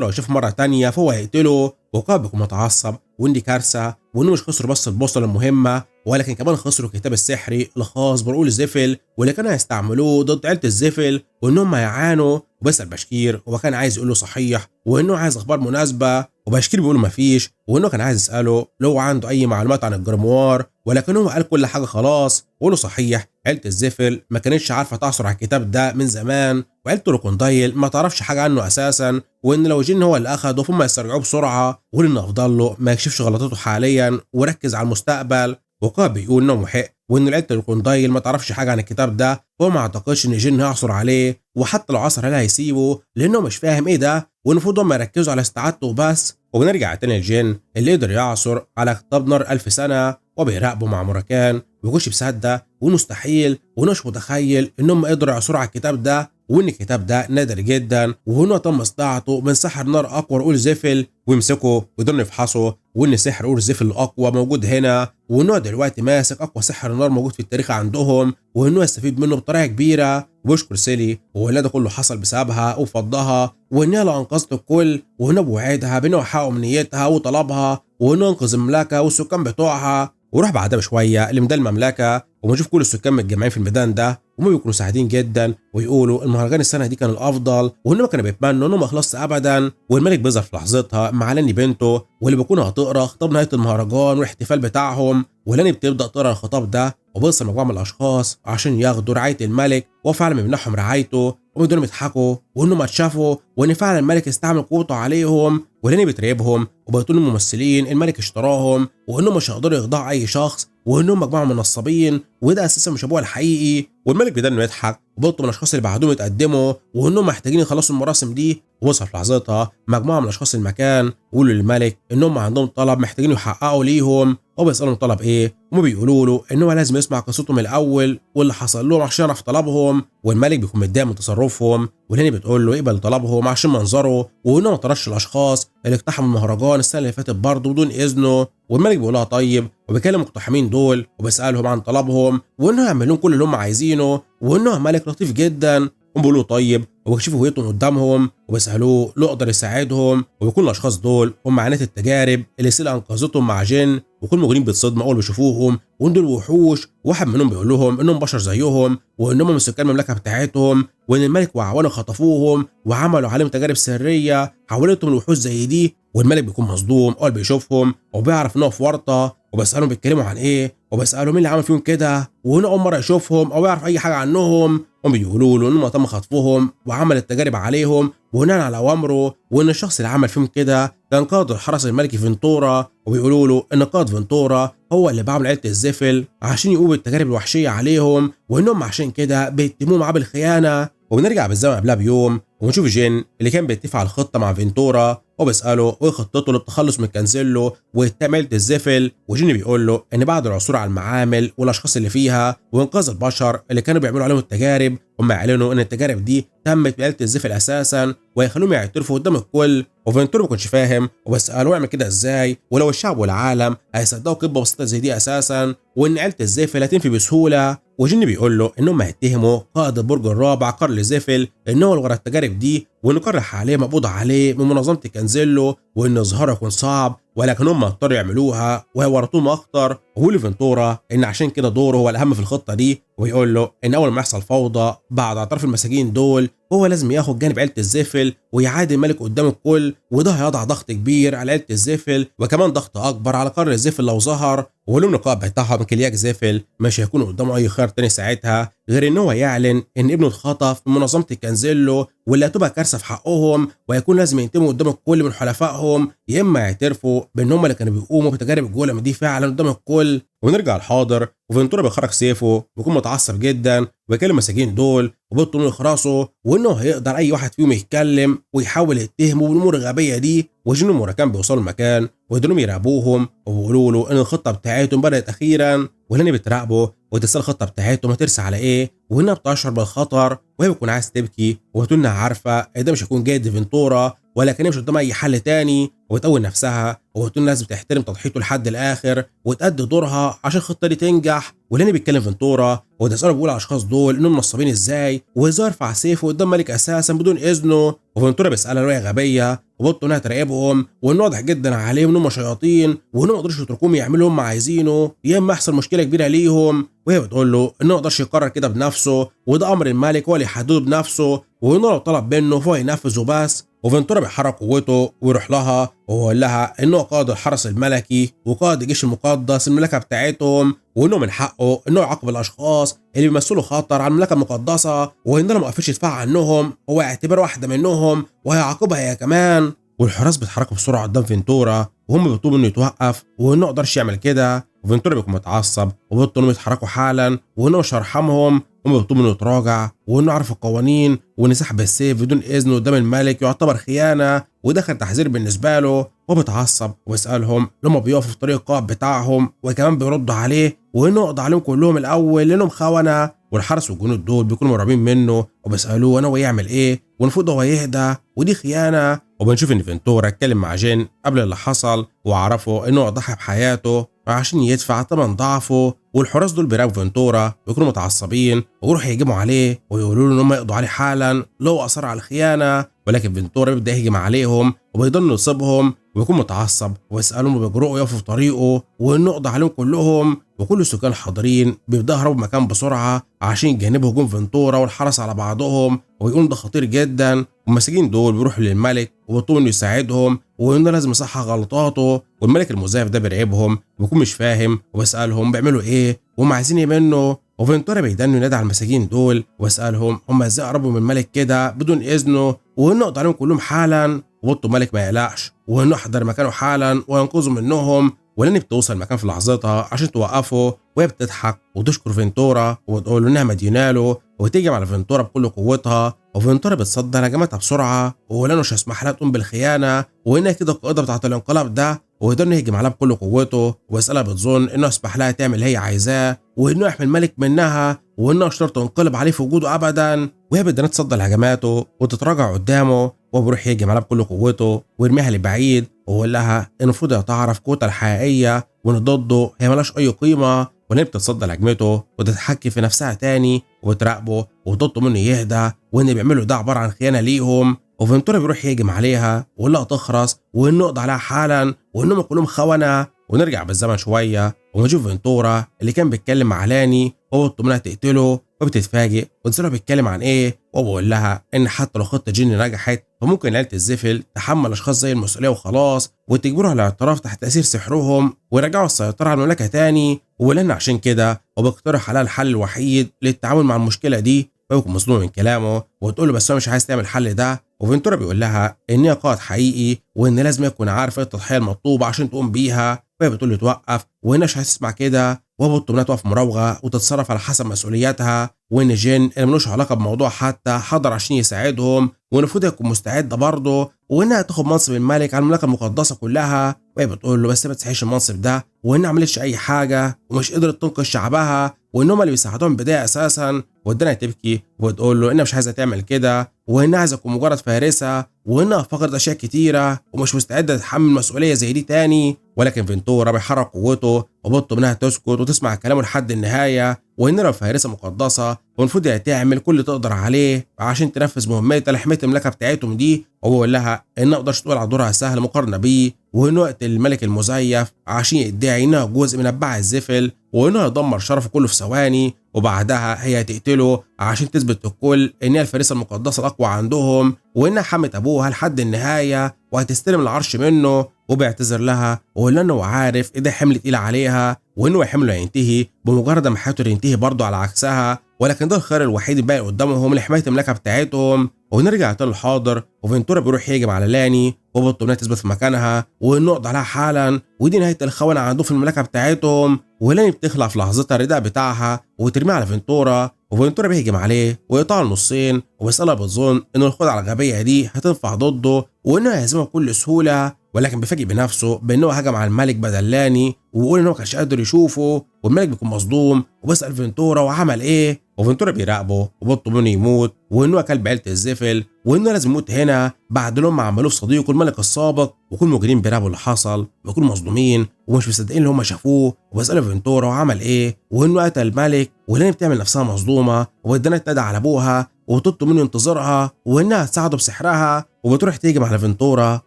Speaker 1: لو شافه مره تانية فهو هيقتله. والقائد بيكون متعصب وان دي كارثه وانه مش خسروا بس البوصله المهمه، ولكن كمان خسروا الكتاب السحري الخاص برؤول الزفل واللي كانوا هيستعملوه ضد عيله الزفل وانهم هيعانوا. وبيسال بشكير هو كان عايز يقول له صحيح وانه عايز اخبار مناسبه، وبشكير بيقول له مفيش، وانه كان عايز يساله لو عنده اي معلومات عن الجرموار، ولكن هو قال كل حاجه خلاص. وقال له صحيح عيله الزفل ما كانتش عارفه تعثر على الكتاب ده من زمان، وعيله روكوندايل ما تعرفش حاجه عنه اساسا، وان لو جن هو اللي اخده فهم يسترجعوه بسرعه، وان افضل له ما يكشفش غلطاته حاليا وركز على المستقبل. وقائد بيقول انه محق وان عيله الروكوندايل ما تعرفش حاجه عن الكتاب ده، وهو ما اعتقدش ان جن هيعثر عليه، وحتى لو عثر عليه هيسيبه لانه مش فاهم ايه ده، والمفروض هم يركزوا على استعادته وبس. وبنرجع تاني الجن اللي قدر يعثر على كتاب نار 1000 سنه وبيراقبه مع مراكان، ويخش بيصدق ومستحيل ومش متخيل انهم قدروا يعثروا على الكتاب ده، وان الكتاب ده نادر جدا، وهنا تم استعاطه من سحر نار اقوى رؤول زفل، ويمسكه ويقدروا يفحصوا وان سحر رؤول زفل الاقوى موجود هنا، وانه دلوقتي ماسك اقوى سحر نار موجود في التاريخ عندهم، وانه يستفيد منه بطريقه كبيره. وبشكر سيلي وهو ده كله حصل بسببها وفضها، وانها لو انقذت الكل، وهنا بوعدها بانه يحقق امنيتها وطلبها وانه ينقذ المملكه والسكان بتوعها. وروح بعدها بشويه لميدان المملكه وبنشوف كل السكان متجمعين في الميدان ده، وهم بيكونوا سعيدين جدا ويقولوا المهرجان السنه دي كان الافضل، وانهم كانوا بيتمنوا انه ما يخلصش ابدا. والملك بيظهر في لحظتها مع لاني بنته واللي بيكون هتقرا خطاب نهايه المهرجان والاحتفال بتاعهم، ولاني بتبدا تقرا الخطاب ده وبيوصل مجموعه من الاشخاص عشان ياخدوا رعايه الملك، وهو فعلا بيمنحهم رعايته، وبدهم يضحكوا وانهم اتشافوا وان فعلا الملك استعمل قوته عليهم، ولاني بتراقبهم وبيقولوا الممثلين الملك اشتراهم وانهم مش هيقدروا يخضعوا اي شخص وانهم مجموعه من النصابين وده اساسا مش ابوها الحقيقي. والملك بدأ انه يضحك وبيطلب من الاشخاص اللي بعدهم يتقدموا وانهم محتاجين يخلصوا المراسم دي. ووصل في لحظتها مجموعه من اشخاص المكان وقالوا للملك انهم عندهم طلب محتاجين يحققوا ليهم، وبيسالهم طلب ايه، وما بيقولوا له ان هو لازم يسمع قصتهم الاول واللي حصل لهم عشان يعرف طلبهم. والملك بيكون متضايق من تصرفهم، ولاني بتقول له يقبل طلبهم عشان منظره وانه ما طردش الاشخاص اللي اقتحموا المهرجان السنه اللي فاتت برضه بدون اذنه. والملك بيقول لها طيب، وبيكلم المقتحمين دول وبيسالهم عن طلبهم وانه يعمل لهم كل اللي هم عايزينه، وانه ملك لطيف جدا. هم بيقولوا طيب وبيكشفوا هويتهم قدامهم وبيسالوه لو يقدر يساعدهم، وبيكون الاشخاص دول هم عائلات التجارب اللي سيلا انقذتهم مع جن، وكل المجرمين بيتصدموا اول بيشوفوهم وان دول وحوش، واحد منهم بيقول لهم انهم بشر زيهم وانهم من سكان المملكه بتاعتهم، وان الملك وعوانه خطفوهم وعملوا عليهم تجارب سريه حولتهم لوحوش زي دي. والملك بيكون مصدوم اول بيشوفهم وبيعرف انه في ورطه، وبيسالهم بيتكلموا عن ايه، وبيسالوا مين اللي عمل فيهم كده، وهنا اول مره يشوفهم او يعرف اي حاجه عنهم. هم بيقولوا له انهم تم خطفهم وعمل التجارب عليهم وبناء على اوامره، وان الشخص اللي عمل فيهم كده كان قائد الحرس الملكي فينتورا، وبيقولوا له ان قائد فينتورا هو اللي بعمل عيله الزفل عشان يقوم بالتجارب الوحشيه عليهم، وانهم عشان كده بيتهموه معاه بالخيانه. وبنرجع بالزمن قبلها بيوم ونشوف جين اللي كان بيتفق على الخطه مع فينتورا وبيساله وايه خطته للتخلص من كانزيلو واتهام عيله الزفل، وجين بيقول له ان بعد العثور على المعامل والاشخاص اللي فيها وانقاذ البشر اللي كانوا بيعملوا عليهم التجارب، هم اعلنوا ان التجارب دي تمت بعيله الزفل اساسا ويخلوهم يعترفوا قدام الكل. وفينتورا ما كانش فاهم وبيساله يعمل كده ازاي ولو الشعب والعالم هيصدقوا كذبه بسيطه زي دي اساسا، وان عيله الزفل هتنفي بسهوله. وجين بيقول له انهم هيتهموا قائد البرج الرابع كارل زفل ان هو اللي ورا التجارب دي، وإن قرح عليه مقبوض عليه من منظمة كانزيلو، وإن إظهارها يكون صعب ولكن هم اضطروا يعملوها وهيورطوهم أكتر. ويقول لفنتورا إن عشان كده دوره هو الأهم في الخطة دي، ويقول له إن أول ما يحصل فوضى بعد اعتراف المساجين دول هو لازم ياخد جانب عيلة الزفل ويعادل الملك قدام الكل، وده هيضع ضغط كبير على عيلة الزفل وكمان ضغط أكبر على قرن الزفل لو ظهر. ولو القائد بتاعهم كلياك زفل مش هيكون قدامه أي خيار تاني ساعتها غير إن هو يعلن إن ابنه اتخطف من منظمة كانزيلو، واللي هتبقى كارثة في حقهم وهيكون لازم ينتموا قدام الكل من حلفائهم، يا إما يعترفوا بإن هم اللي كانوا بيقوموا بتجارب الجولم دي فعلا قدام الكل. ونرجع الحاضر وفنتورا بيخرج سيفه ويكون متعصب جدا ويكلم المساجين دول وبيطلبوا يخرسوا، وانه هيقدر اي واحد فيهم يتكلم ويحاول يتهمه بالامور الغبيه دي. وجنوا المراكان بيوصلوا المكان ويقدروا يراقبوهم وبيقولوا له ان الخطه بتاعتهم بدات اخيرا، ولاني بتراقبه وتسال الخطه بتاعتهم هترسى على ايه، وانها بتشعر بالخطر وهي بتكون عايز تبكي وبتقول انها عارفه ان ده مش هيكون جيد لفنتورا ولكن هي مش قدامها اي حل تاني، وبتقوي نفسها وبتقول لازم تحترم تضحيته لحد الاخر وتأدي دورها عشان الخطه دي تنجح. ولاني بيتكلم فنتورا وتساله بيقول على الاشخاص دول انهم نصابين ازاي، وازاي يرفع سيفه قدام ملك اساسا بدون اذنه. وفنتورا بيسالها رؤيه غبيه وبطلوا انها تراقبهم، وانه واضح جدا عليهم انهم شياطين وانهم ما يقدروش يتركوهم يعملوا اللي هم عايزينه يا اما يحصل مشكله كبيره ليهم. وهي بتقول له انه ما يقدرش يقرر كده بنفسه وده امر الملك هو اللي يحدده بنفسه، وانه لو طلب منه فهو ينفذه بس. وفنتورا بيحرك قوته ويروح لها ويقول لها انه قائد الحرس الملكي وقائد الجيش المقدس المملكه بتاعتهم، وانه من حقه انه يعاقب الاشخاص اللي بيمثلوا خطر على المملكه المقدسه، وان لو ما وقفش يدفع عنهم هو يعتبر واحده منهم وهيعاقبها هي كمان. والحراس بيتحركوا بسرعه قدام فنتورا وهم بيطلبوا انه يتوقف وانه ما يقدرش يعمل كده، وفنتورا بيكون متعصب وبيطلبوا انهم يتحركوا حالا وانه مش هيرحمهم، هم بيطلبوا انه يتراجع وانه يعرف القوانين وان سحب السيف بدون اذن قدام الملك يعتبر خيانه وده كان تحذير بالنسبه له. وبيتعصب ويسالهم لما بيقفوا في طريق القائد بتاعهم وكمان بيردوا عليه وانه يقضي عليهم كلهم الاول لانهم خونه. والحرس والجنود دول بيكونوا مرعوبين منه وبيسالوه انا هو يعمل ايه والمفروض هو يهدى ودي خيانه. وبنشوف ان فنتورا اتكلم مع جين قبل اللي حصل وعرفوا انه ضحى بحياته عشان يدفع ثمن ضعفه. والحراس دول بيراقبوا فنتورا ويكونوا متعصبين ويروحوا يهجموا عليه ويقولوا له ان هم يقضوا عليه حالا لو اصر على الخيانه، ولكن فنتورا بيبدا يهجم عليهم وبيضل يصيبهم ويكون متعصب ويسالهم وبيجرؤوا يقفوا في طريقه وانه يقضي عليهم كلهم. وكل السكان الحاضرين بيبداوا يهربوا من المكان بسرعه عشان يتجنبوا هجوم فنتورا والحرس على بعضهم، ويقولوا ده خطير جدا. والمساجين دول بيروحوا للملك وبيطلبوا انه يساعدهم وانه لازم يصحح غلطاته. والملك المزيف ده بيراقبهم وبيكون مش فاهم وبيسالهم بيعملوا ايه وهم عايزين ايه منه. وفنتورا بيدنوا ينادي على المساجين دول ويسالهم هم ازاي قربوا من الملك كده بدون اذنه وانه يقضي عليهم كلهم حالا. وبطوا الملك ما يقلقش وانه يحضر مكانه حالا وينقذوا منهم. ولاني بتوصل المكان في لحظتها عشان توقفه وهي بتضحك وتشكر فنتورا وتقول له انها مديونه له وتهجم على فنتورا بكل قوتها. وفنتورا بتصدى هجماتها بسرعه ولانه مش هيسمح لها تقوم بالخيانه وانها كده القائده بتاعه الانقلاب ده، ويقدر يهجم عليها بكل قوته ويسالها بتظن انه يسمح لها تعمل اللي هي عايزاه وانه يحمي الملك منها وانه مش شرط تنقلب عليه في وجوده ابدا. وهي بدها تتصدى لهجماته وتتراجع قدامه وبيروح يهجم عليها بكل قوته ويرميها لبعيد ويقول لها ان المفروض هي تعرف قوتها الحقيقيه وان ضده هي ملهاش اي قيمه، وان بتتصدى لهجمته وتتحكم في نفسها تاني وبتراقبه وتطلب منه يهدى وان بيعملوا ده عباره عن خيانه ليهم. وفنتورا بيروح يهجم عليها ويقول لها تخرس وانه يقضي عليها حالا وانهم كلهم خونه. ونرجع بالزمن شويه ونشوف فنتورا اللي كان بيتكلم مع لاني وبتطلب منها تقتله وبتتفاجئ ونسأله بيتكلم عن ايه وبقول لها ان حتى لو خطه جيني نجحت فممكن عيله الزفل تحمل اشخاص زي المسؤوليه وخلاص وتجبرها على الاعتراف تحت تاثير سحرهم ويرجعوا السيطره على المملكه تاني. ولان عشان كده وبيقترح عليها الحل الوحيد للتعامل مع المشكله دي، فبيكون مصدوم من كلامه وتقول له بس هو مش عايز تعمل الحل ده. وفنتورا بيقول لها ان هي قائد حقيقي وان لازم يكون عارف ايه التضحيه المطلوبه عشان تقوم بيها، فهي بتقول له توقف وهنا مش هتسمع كده وبطل منها توقف مراوغه وتتصرف على حسب مسؤولياتها، وان جين اللي ملوش علاقه بموضوع حتى حضر عشان يساعدهم والمفروض يكون مستعد برضه وانها تاخد منصب الملك على المملكه المقدسه كلها. وهي بتقول له بس ما تستحقش المنصب ده، وإنها ما عملتش أي حاجة ومش قدرت تنقذ شعبها، وإن هم اللي بيساعدوهم بداية أساسا. والدنيا تبكي وبتقول له إنها مش عايزة تعمل كده، وإنها عايزة تكون مجرد فارسة، وإنها فقدت أشياء كتيرة ومش مستعدة تتحمل مسؤولية زي دي تاني. ولكن فينتورا بيحرك قوته وبيطلب منها تسكت وتسمع كلامه لحد النهاية، وإن لو فارسة مقدسة والمفروض هي تعمل كل اللي تقدر عليه عشان تنفذ مهمتها لحماية المملكة بتاعتهم دي. وهو بيقول لها إن ما اقدرش تقول على دورها سهل مقارنة بيه، وإنه وقت الملك المزيف عشان يدعي إنها جزء من أتباع الزفل، وإنه هيدمر شرفه كله في ثواني، وبعدها هي هتقتله عشان تثبت للكل إن هي الفارسة المقدسة الأقوى عندهم، وإنها حمت أبوها لحد النهاية وهتستلم العرش منه. وبيعتذر لها ويقول لها إنه عارف إيه ده حمل تقيل عليها، وإنه حمله هينتهي بمجرد ما حياته ينتهي برضه على عكسها، ولكن ده الخيار الوحيد الباقي قدامهم لحماية المملكة بتاعتهم. ونرجع تاني للحاضر، وفينتورا بيروح يهجم على لاني وبيطلب انها تثبت في مكانها وانه يقضي عليها حالا، ودي نهايه الخونه عندهم في المملكه بتاعتهم. ولاني بتخلع في لحظتها الرداء بتاعها وترميه على فينتورا، وفينتورا بيهجم عليه ويقطعه النصين، وبيسألها بتظن ان الخدعه الغبيه دي هتنفع ضده وانه هيهزمها بكل سهوله، ولكن بيفاجئ بنفسه بانه هجم على الملك بدل لاني، وبيقول انه ما كانش قادر يشوفه، والملك بيكون مصدوم وبيسأل فينتورا وعمل ايه، وفينتورا بيراقبه وبيطلب منه يموت، وانه كلب عيله الزفل، وانه لازم يموت هنا بعد اللي هم عملوه في صديقه الملك السابق. وكل المجرمين بيراقبوا اللي حصل وبيكونوا مصدومين ومش مصدقين اللي هم شافوه، وبيسالوا فينتورا وعمل ايه، وانه قتل الملك. ولاني بتعمل نفسها مصدومه وبدنا تنادى على ابوها وتطلب منه ينتظرها وانها تساعده بسحرها، وبتروح تهجم على فينتورا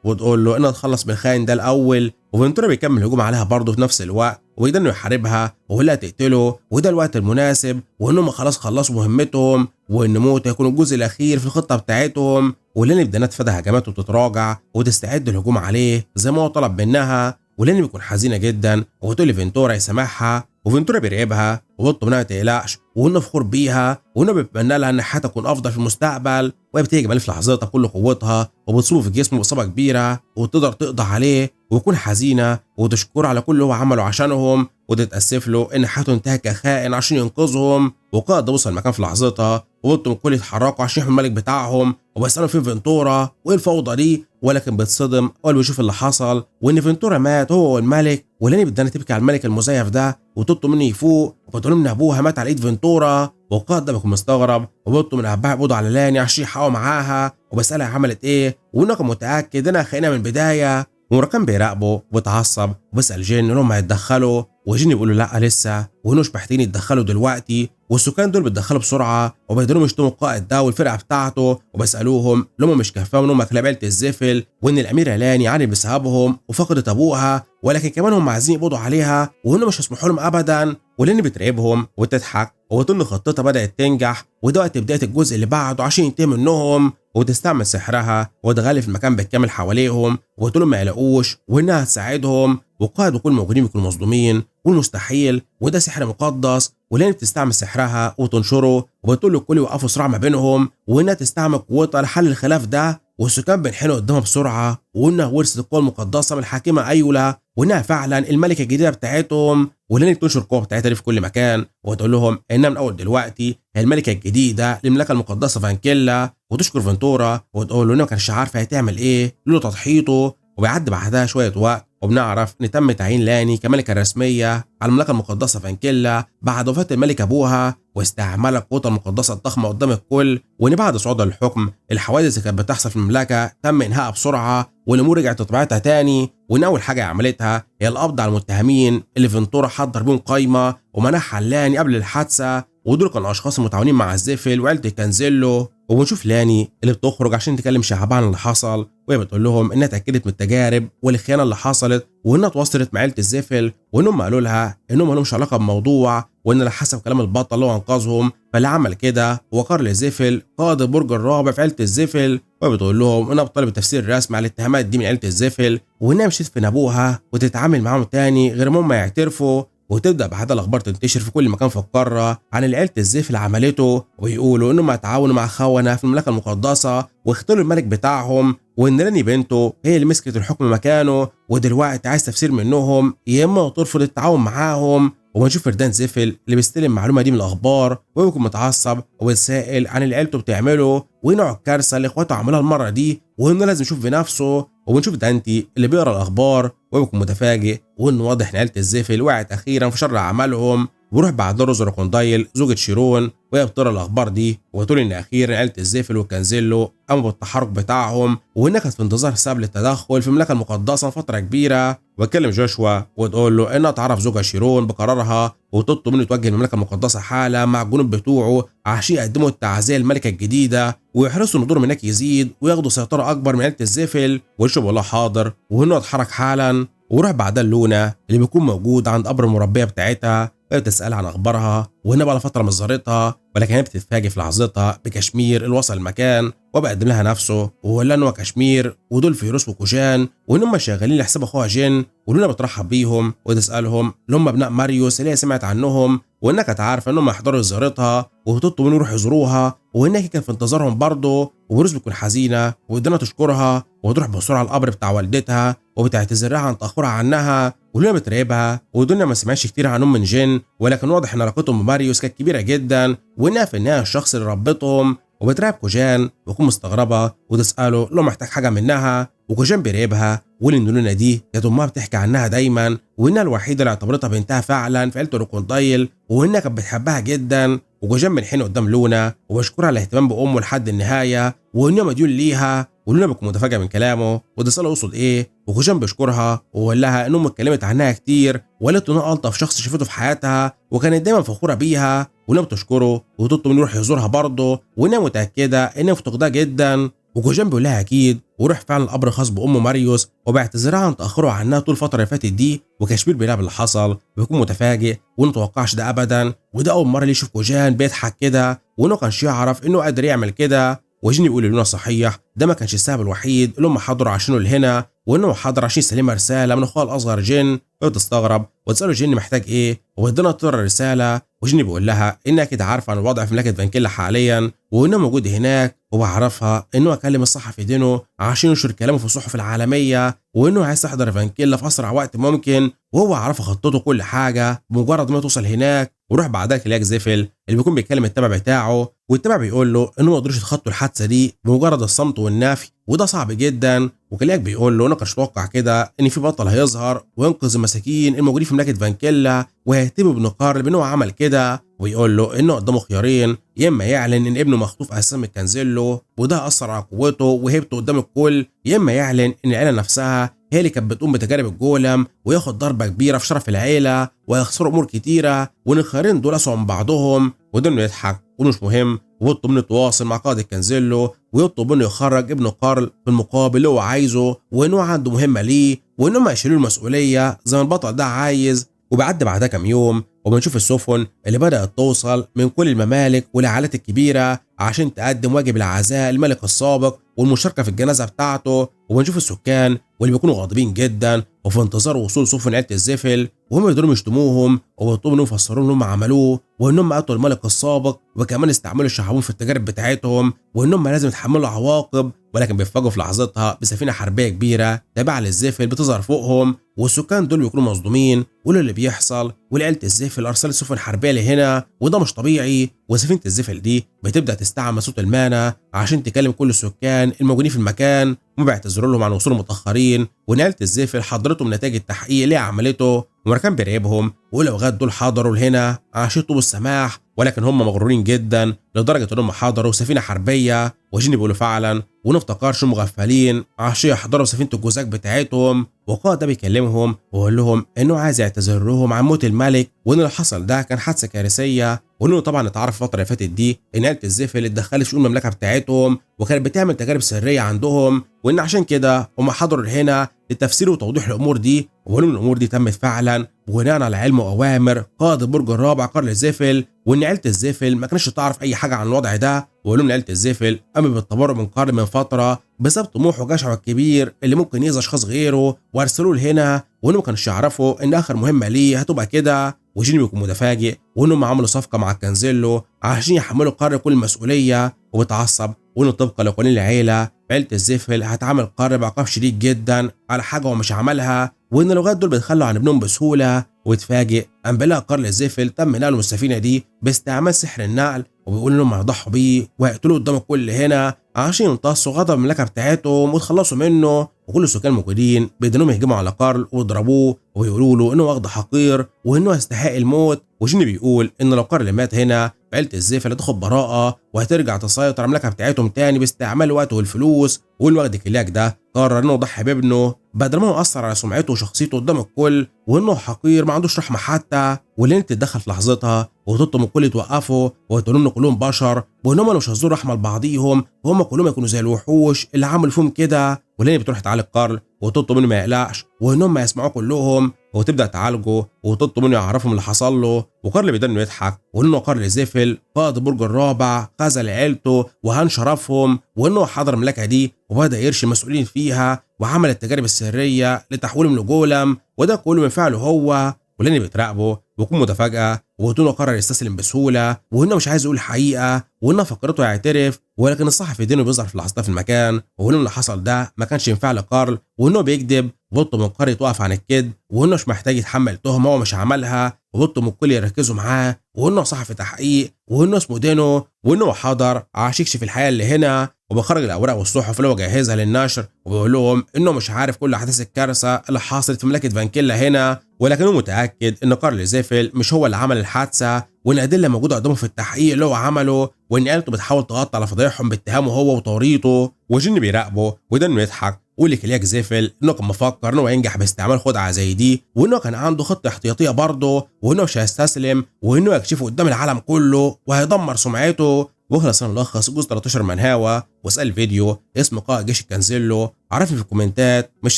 Speaker 1: وتقول له انها تخلص بالخاين ده الاول. وفينتورا بيكمل هجوم عليها برضه في نفس الوقت، ويقدر انه يحاربها ويقول لها تقتله وده الوقت المناسب، وانهم خلاص خلصوا مهمتهم، وان موت هيكون الجزء الاخير في الخطه بتاعتهم. ولاني بدنا تفادى هجماته وتتراجع وتستعد للهجوم عليه زي ما هو طلب منها. ولاني بيكون حزينه جدا وبتقول لفينتورا يسامحها، وفينتورا بيراقبها وبيطلب منها ما تقلقش وانه فخور بيها، وانه بيتمنى لها ان حياتها تكون افضل في المستقبل. وهي بتهجم عليه في لحظتها بكل قوتها وبتصيبه في جسمه باصابه كبيره وتقدر تقضي عليه، ويكون حزينه وتشكره على كل اللي هو عمله عشانهم، وتتاسف له ان حياته انتهت كخائن عشان ينقذهم. وقائد وصل المكان في لحظتها وبطلوا الكل يتحركوا عشان يحموا الملك بتاعهم، وبيسالوا فين فينتورا وايه الفوضى دي، ولكن بيتصدم اول بيشوف اللي حصل وان فينتورا مات هو والملك. ولاني بدنا تبكي على الملك المزيف ده وتطلب منه يفوق، وبتقول ان ابوها مات على ايد فينتورا. والقائد ده بيكون مستغرب وبيطلب من ابوها يقبضوا على لاني عشان يحققوا معاها، وبيسالها عملت ايه وانه كان متاكد انها خاينه من البدايه. ومراكان بيراقبه وبيتعصب وبيسال جين انهم هيتدخلوا، وجين بيقول له لا لسه، وانه مش محتاجين يتدخلوا دلوقتي. والسكان دول بيتدخلوا بسرعه وبيقدروا يشتموا القائد ده والفرقه بتاعته، وبيسالوهم ان هم مش كفاهم ان هم كلاب عيله الزفل، وان الاميره لاني عانت بسببهم وفقدت ابوها، ولكن كمان هم عايزين يقبضوا عليها وانه مش هيسمحوا لهم ابدا. ولاني بترعبهم وتضحك وتقول ان خطتها بدات تنجح، وده وقت بدايه الجزء اللي بعده عشان ينتهي منهم، وتستعمل سحرها وتغلف المكان بالكامل حواليهم وتقول ما يلاقوش وانها هتساعدهم. والقائد وكل الموجودين بيكونوا مصدومين والمستحيل وده سحر مقدس. ولاني بتستعمل سحرها وتنشره وبتقول للكل يوقفوا صراع ما بينهم وانها تستعمل قوتها لحل الخلاف ده. والسكان بينحنوا قدامها بسرعه وانها ورثت القوه المقدسه من الحاكمه ايولا، وانها فعلا الملكه الجديده بتاعتهم. ولاني بتنشر القوه بتاعتها دي في كل مكان وتقول لهم انها من اول دلوقتي هي الملكه الجديده للمملكه المقدسه فانكيلا، وتشكر فينتورا وتقول له انها ما كانش عارفه هتعمل ايه لولا تضحيته. وبيعدي بعدها شويه وقت وبنعرف ان تم تعيين لاني كملكه رسميه على المملكه المقدسه فانكيلا بعد وفاه الملك ابوها واستعمال القوه المقدسه الضخمه قدام الكل، وان بعد صعودها للحكم الحوادث اللي كانت بتحصل في المملكه تم انهائها بسرعه والامور رجعت لطبيعتها تاني، وان اول حاجه عملتها هي القبض على المتهمين اللي فينتورا حضر بيهم قايمه ومنحها لاني قبل الحادثه، ودول كانوا اشخاص متعاونين مع الزفل وعيله الكنزيلو. وبنشوف لاني اللي بتخرج عشان تكلم شعبها عن اللي حصل، وهي بتقول لهم انها اتاكدت من التجارب والخيانه اللي حصلت وانها اتواصلت مع عيله الزفل، وانهم قالوا لها انهم ما لهمش علاقه بالموضوع، وان على حسب كلام البطل اللي هو انقذهم فاللي عمل كده هو كارل الزفل قائد البرج الرابع في عيله الزفل. وبتقول لهم انها بتطلب التفسير الرسمي على الاتهامات دي من عيله الزفل، وانها مش تدفن ابوها وتتعامل معاهم تاني غير ما هم يعترفوا. وتبدا بعدها الاخبار تنتشر في كل مكان في القاره عن اللي عيله الزفل عملته، ويقولوا انهم تعاونوا مع خونه في المملكه المقدسه واختلوا الملك بتاعهم، وان لاني بنته هي اللي مسكت الحكم مكانه، ودلوقتي عايز تفسير منهم يا اما ترفض التعاون معاهم وبنشوف فردان زفل اللي بيستلم المعلومه دي من الاخبار وبيكون متعصب وبيتسائل عن اللي عيلته بتعمله ونوع الكارثه اللي اخواته عملوها المره دي وانه لازم يشوف بنفسه. وبنشوف دانتي اللي بيقرا الاخبار وبيكون متفاجئ وانه واضح ان عيله الزفل وقعت اخيرا في شر اعمالهم. وبروح بعد روز روكوندايل زوجة شيرون وهي بتقرا الاخبار دي وتقول ان اخيرا عيله الزفل وكانزيلو قاموا بالتحرك بتاعهم وانها كانت في انتظار سبب للتدخل في المملكه المقدسه فتره كبيره. وتكلم جوشوا وتقول له انها تعرف زوجها شيرون بقرارها وتطلب منه يتوجه المملكه المقدسه حالا مع الجنود بتوعه عشان يقدموا التعزيه للملكه الجديده ويحرصوا ان دورهم هناك يزيد وياخدوا سيطره اكبر من عيله الزفل. ويشرب الله حاضر وانه يتحرك حالا. وروح بعدها لونا اللي بيكون موجود عند قبر المربيه بتاعتها بتسألها عن اخبارها وهنا بقى فتره من زارتها، ولكن هي بتتفاجئ في لحظتها بكشمير اللي وصل المكان وبقدم لها نفسه وقال لها ان هو كشمير ودول فيروس وكوجان وان هم شغالين لحساب اخوها جين. ولونا بترحب بيهم وتسالهم اللي هم ابناء ماريوس اللي هي سمعت عنهم وانها كانت عارفه انهم هيحضروا زيارتها وبتطلب منهم يروحوا يزوروها وانها كان في انتظارهم برضه. وبروز بتكون حزينه وقدامها تشكرها وتروح بسرعه على القبر بتاع والدتها وبتعتذر لها عن تاخرها عنها. ولونا بتراقبها ودنيا ما سمعش كتير عنهم من جين، ولكن واضح ان علاقتهم بماريوس كانت كبيره جدا وانها في النهايه الشخص اللي ربتهم. وبتراقب كوجان وتكون مستغربه وتساله لو محتاج حاجه منها. وكوجان بيراقبها وان لونا دي كانت امها بتحكي عنها دايما وانها الوحيده اللي اعتبرتها بنتها فعلا في عيله روكوندايل وانها كانت بتحبها جدا. وكوجان منحني قدام لونا وبشكرها على الاهتمام بامه لحد النهايه وانه مديون ليها. ولونا بتكون متفاجئه من كلامه وتساله يقصد ايه. وكوجان بيشكرها وقال لها ان امه اتكلمت عنها كتير وقالت انه الطف شخص شافته في حياتها وكانت دايما فخوره بيها. ولونا بتشكره وتطلب منه يروح يزورها برضه وانها متاكده انها مفتقداه جدا. وكوجان بيقول لها اكيد وروح فعلا القبر خاص بامه ماريوس وباعتذارها عن تاخره عنها طول الفتره اللي فاتت دي. وكشمير بيلاقي اللي حصل بيكون متفاجئ وما توقعش ده ابدا وده اول مره ليه يشوف كوجان بيضحك كده وانه كانش يعرف انه قادر يعمل كده. وجين يقول لونا صحيح ده ما كانش السبب الوحيد اللي هم حضروا عشانه لهنا وانه حضر عشان يسلمها رساله من اخوها الاصغر جين. وتستغرب وتساله جين محتاج ايه وودنا تقرا الرساله. وجين بيقول لها انها كده عارفه عن الوضع في مملكه فانكيلا حاليا وانه موجود هناك وبعرفها انه اكلم الصحفي دينو عشان ينشر كلامه في الصحف العالميه وانه عايز يحضر فانكيلا في اسرع وقت ممكن وهو عرف خطته كل حاجه بمجرد ما توصل هناك. وروح بعدها كلاك زيفل اللي بيكون بيتكلم التبع بتاعه والتبع بيقول له انه ما قدروش يتخطوا الحادثه دي بمجرد الصمت والنفي وده صعب جدا. وكلاك بيقول له انا كنتش متوقع كده ان في بطل هيظهر وينقذ المساكين الموجودين في مملكه فانكيلا وهيهتم بنقار اللي هو عمل كده. ويقول له انه قدامه خيارين يا اما يعلن ان ابنه مخطوف اساسا من كانزيلو وده اثر على قوته وهيبته قدام الكل يا اما يعلن ان العيله نفسها هي اللي كانت بتقوم بتجارب الجولم وياخد ضربه كبيره في شرف العيله ويخسروا امور كتيره وان الخيارين دول اسوأ من بعضهم. ودنه يضحك ومش مهم ويطلب منه يتواصل مع قائد كانزيلو ويطلب منه يخرج ابنه كارل في المقابل اللي هو عايزه وانه عنده مهمه ليه وانهم هيشيلوا المسؤوليه زي ما البطل ده عايز. وبعد بعدها كام يوم وبنشوف السفن اللي بدأت توصل من كل الممالك والعائلات الكبيرة عشان تقدم واجب العزاء للملك السابق والمشاركة في الجنازة بتاعته. وبنشوف السكان واللي بيكونوا غاضبين جدا وفي انتظار وصول سفن عيلة الزفل وهم يقدروا يشتموهم ويطلبوا انهم يفسروا اللي هم عملوه وانهم قتلوا الملك السابق وكمان استعملوا الشحامون في التجارب بتاعتهم وانهم لازم يتحملوا عواقب. ولكن بيفاجئوا في لحظتها بسفينه حربيه كبيره تابعه للزفل بتظهر فوقهم والسكان دول بيكونوا مصدومين واللي بيحصل ولعيله الزفل ارسلت سفن حربيه لهنا وده مش طبيعي. وسفينه الزفل دي بتبدا تستعمل صوت المانا عشان تكلم كل السكان الموجودين في المكان وبيعتذروا لهم عن وصول متاخرين وان عيله الزفل حضرتهم نتائج التحقيق اللي عملته. ومركان بيراقبهم ولو غاد دول حضروا لهنا عشان يطلبوا السماح ولكن هم مغرورين جدا لدرجه انهم حضروا سفينه حربيه. وجيني بيقولوا فعلا ونفتكرش مغفلين عشان يحضروا سفينه الجوزاك بتاعتهم. وقائد ده بيكلمهم ويقول لهم انه عايز يعتذر لهم عن موت الملك وان اللي حصل ده كان حادثه كارثيه وانه طبعا اتعرف الفتره اللي فاتت دي ان عيله الزفل اتدخلت في شؤون المملكه بتاعتهم وكانت بتعمل تجارب سريه عندهم وان عشان كده هم حضروا هنا لتفسير وتوضيح الامور دي وان الامور دي تمت فعلا بناء على علم واوامر قائد البرج الرابع كارل الزفل وان عيله الزفل ما كانتش تعرف اي حاجه عن الوضع ده. وقالوا ان عيله الزفل قامت بالتبرؤ من كارل من فتره بسبب طموحه وجشعه الكبير اللي ممكن يأذي اشخاص غيره وارسلوه لهنا وانهم ما كانوش يعرفوا ان اخر مهمه ليه هتبقى كده. وجيني بيكون متفاجئ وانهم عملوا صفقه مع كانزيلو عشان يحملوا كارل كل المسؤوليه وبتعصب وانه طبقا لقوانين العيله عيله الزفل هتعامل كارل بعقاب شديد جدا على حاجه هو مش عملها وان اللغات دول بيتخلوا عن ابنهم بسهوله، ويتفاجئ قام بيلاقي كارل زيفل تم نقله من السفينه دي باستعمال سحر النقل، وبيقول انهم هيضحوا بيه وهيقتلوه قدام الكل هنا عشان يمتصوا غضب المملكه بتاعتهم ويتخلصوا منه. وكل السكان الموجودين بيدنهم يهجموا على كارل ويضربوه ويقولوا له انه واخد حقير وانه يستحق الموت. وجيني بيقول ان لو كارل مات هنا عيلة الزيفل هتاخد براءة وهترجع تسيطر على المملكة بتاعتهم تاني باستعمال الوقت والفلوس. والوغد كلياك ده قرر انه يضحي بابنه بدل ما هو اثر على سمعته وشخصيته قدام الكل، وانه حقير ما عندوش رحمة حتى. واللي تتدخل في لحظتها وتطلب من الكل يتوقفوا وتقول لهم كلهم بشر وانهم مش هيظهروا رحمة لبعضيهم وهم كلهم يكونوا زي الوحوش اللي عملوا فيهم كده. ولين بتروح تعالج كارل وتطلب منه ما يقلقش وانهم ما يسمعوه كلهم، وتبدا تعالجه وتطلب منه يعرفهم اللي حصل له. وكارل بيبدا انه يضحك وانه كارل زيفل قائد البرج الرابع خذل عيلته وهان شرفهم، وانه حضر المملكه دي وبدا يرشي المسؤولين فيها وعمل التجارب السريه لتحويلهم لجولم، وده كله من فعله هو. ولاني بتراقبه ويكون متفاجئه وانه قرر يستسلم بسهوله وانه مش عايز يقول الحقيقه وانه فكرته يعترف. ولكن الصحفي دينه بيظهر في لحظتها في المكان ويقول اللي حصل ده ما كانش ينفع لكارل وانه بيكذب، وبيطلب من كارل يتوقف عن الكذب وانه مش محتاج يتحمل تهمه هو مش عملها، وبيطلب من الكل يركزوا معاه وانه صحفي تحقيق وانه اسمه دينو وانه حاضر عشان يكشف الحقيقه اللي هنا. وبخرج الاوراق والصحف اللي هو جهزها للنشر وبيقول لهم انه مش عارف كل احداث الكارثه اللي حصلت في مملكه فانكيلا هنا، ولكنه متاكد ان كارل زيفل مش هو اللي عمل الحادثه، وان الادله موجوده قدامه في التحقيق اللي هو عمله، وان عيلته بتحاول تغطي على فضايحهم باتهامه هو وتوريطه. وجن بيراقبه وده انه يضحك ويقول لكلياك زيفل انه كان مفكر انه ينجح باستعمال خدعه زي دي، وانه كان عنده خطه احتياطيه برضه، وانه مش هيستسلم وانه يكشفه قدام العالم كله وهيدمر سمعته. وخلص نلخص جزء 13 من هوا واسال الفيديو اسم قائد جيش الكنزيلو. عرفني في الكومنتات، مش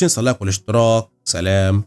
Speaker 1: تنسى اللايك والاشتراك. سلام.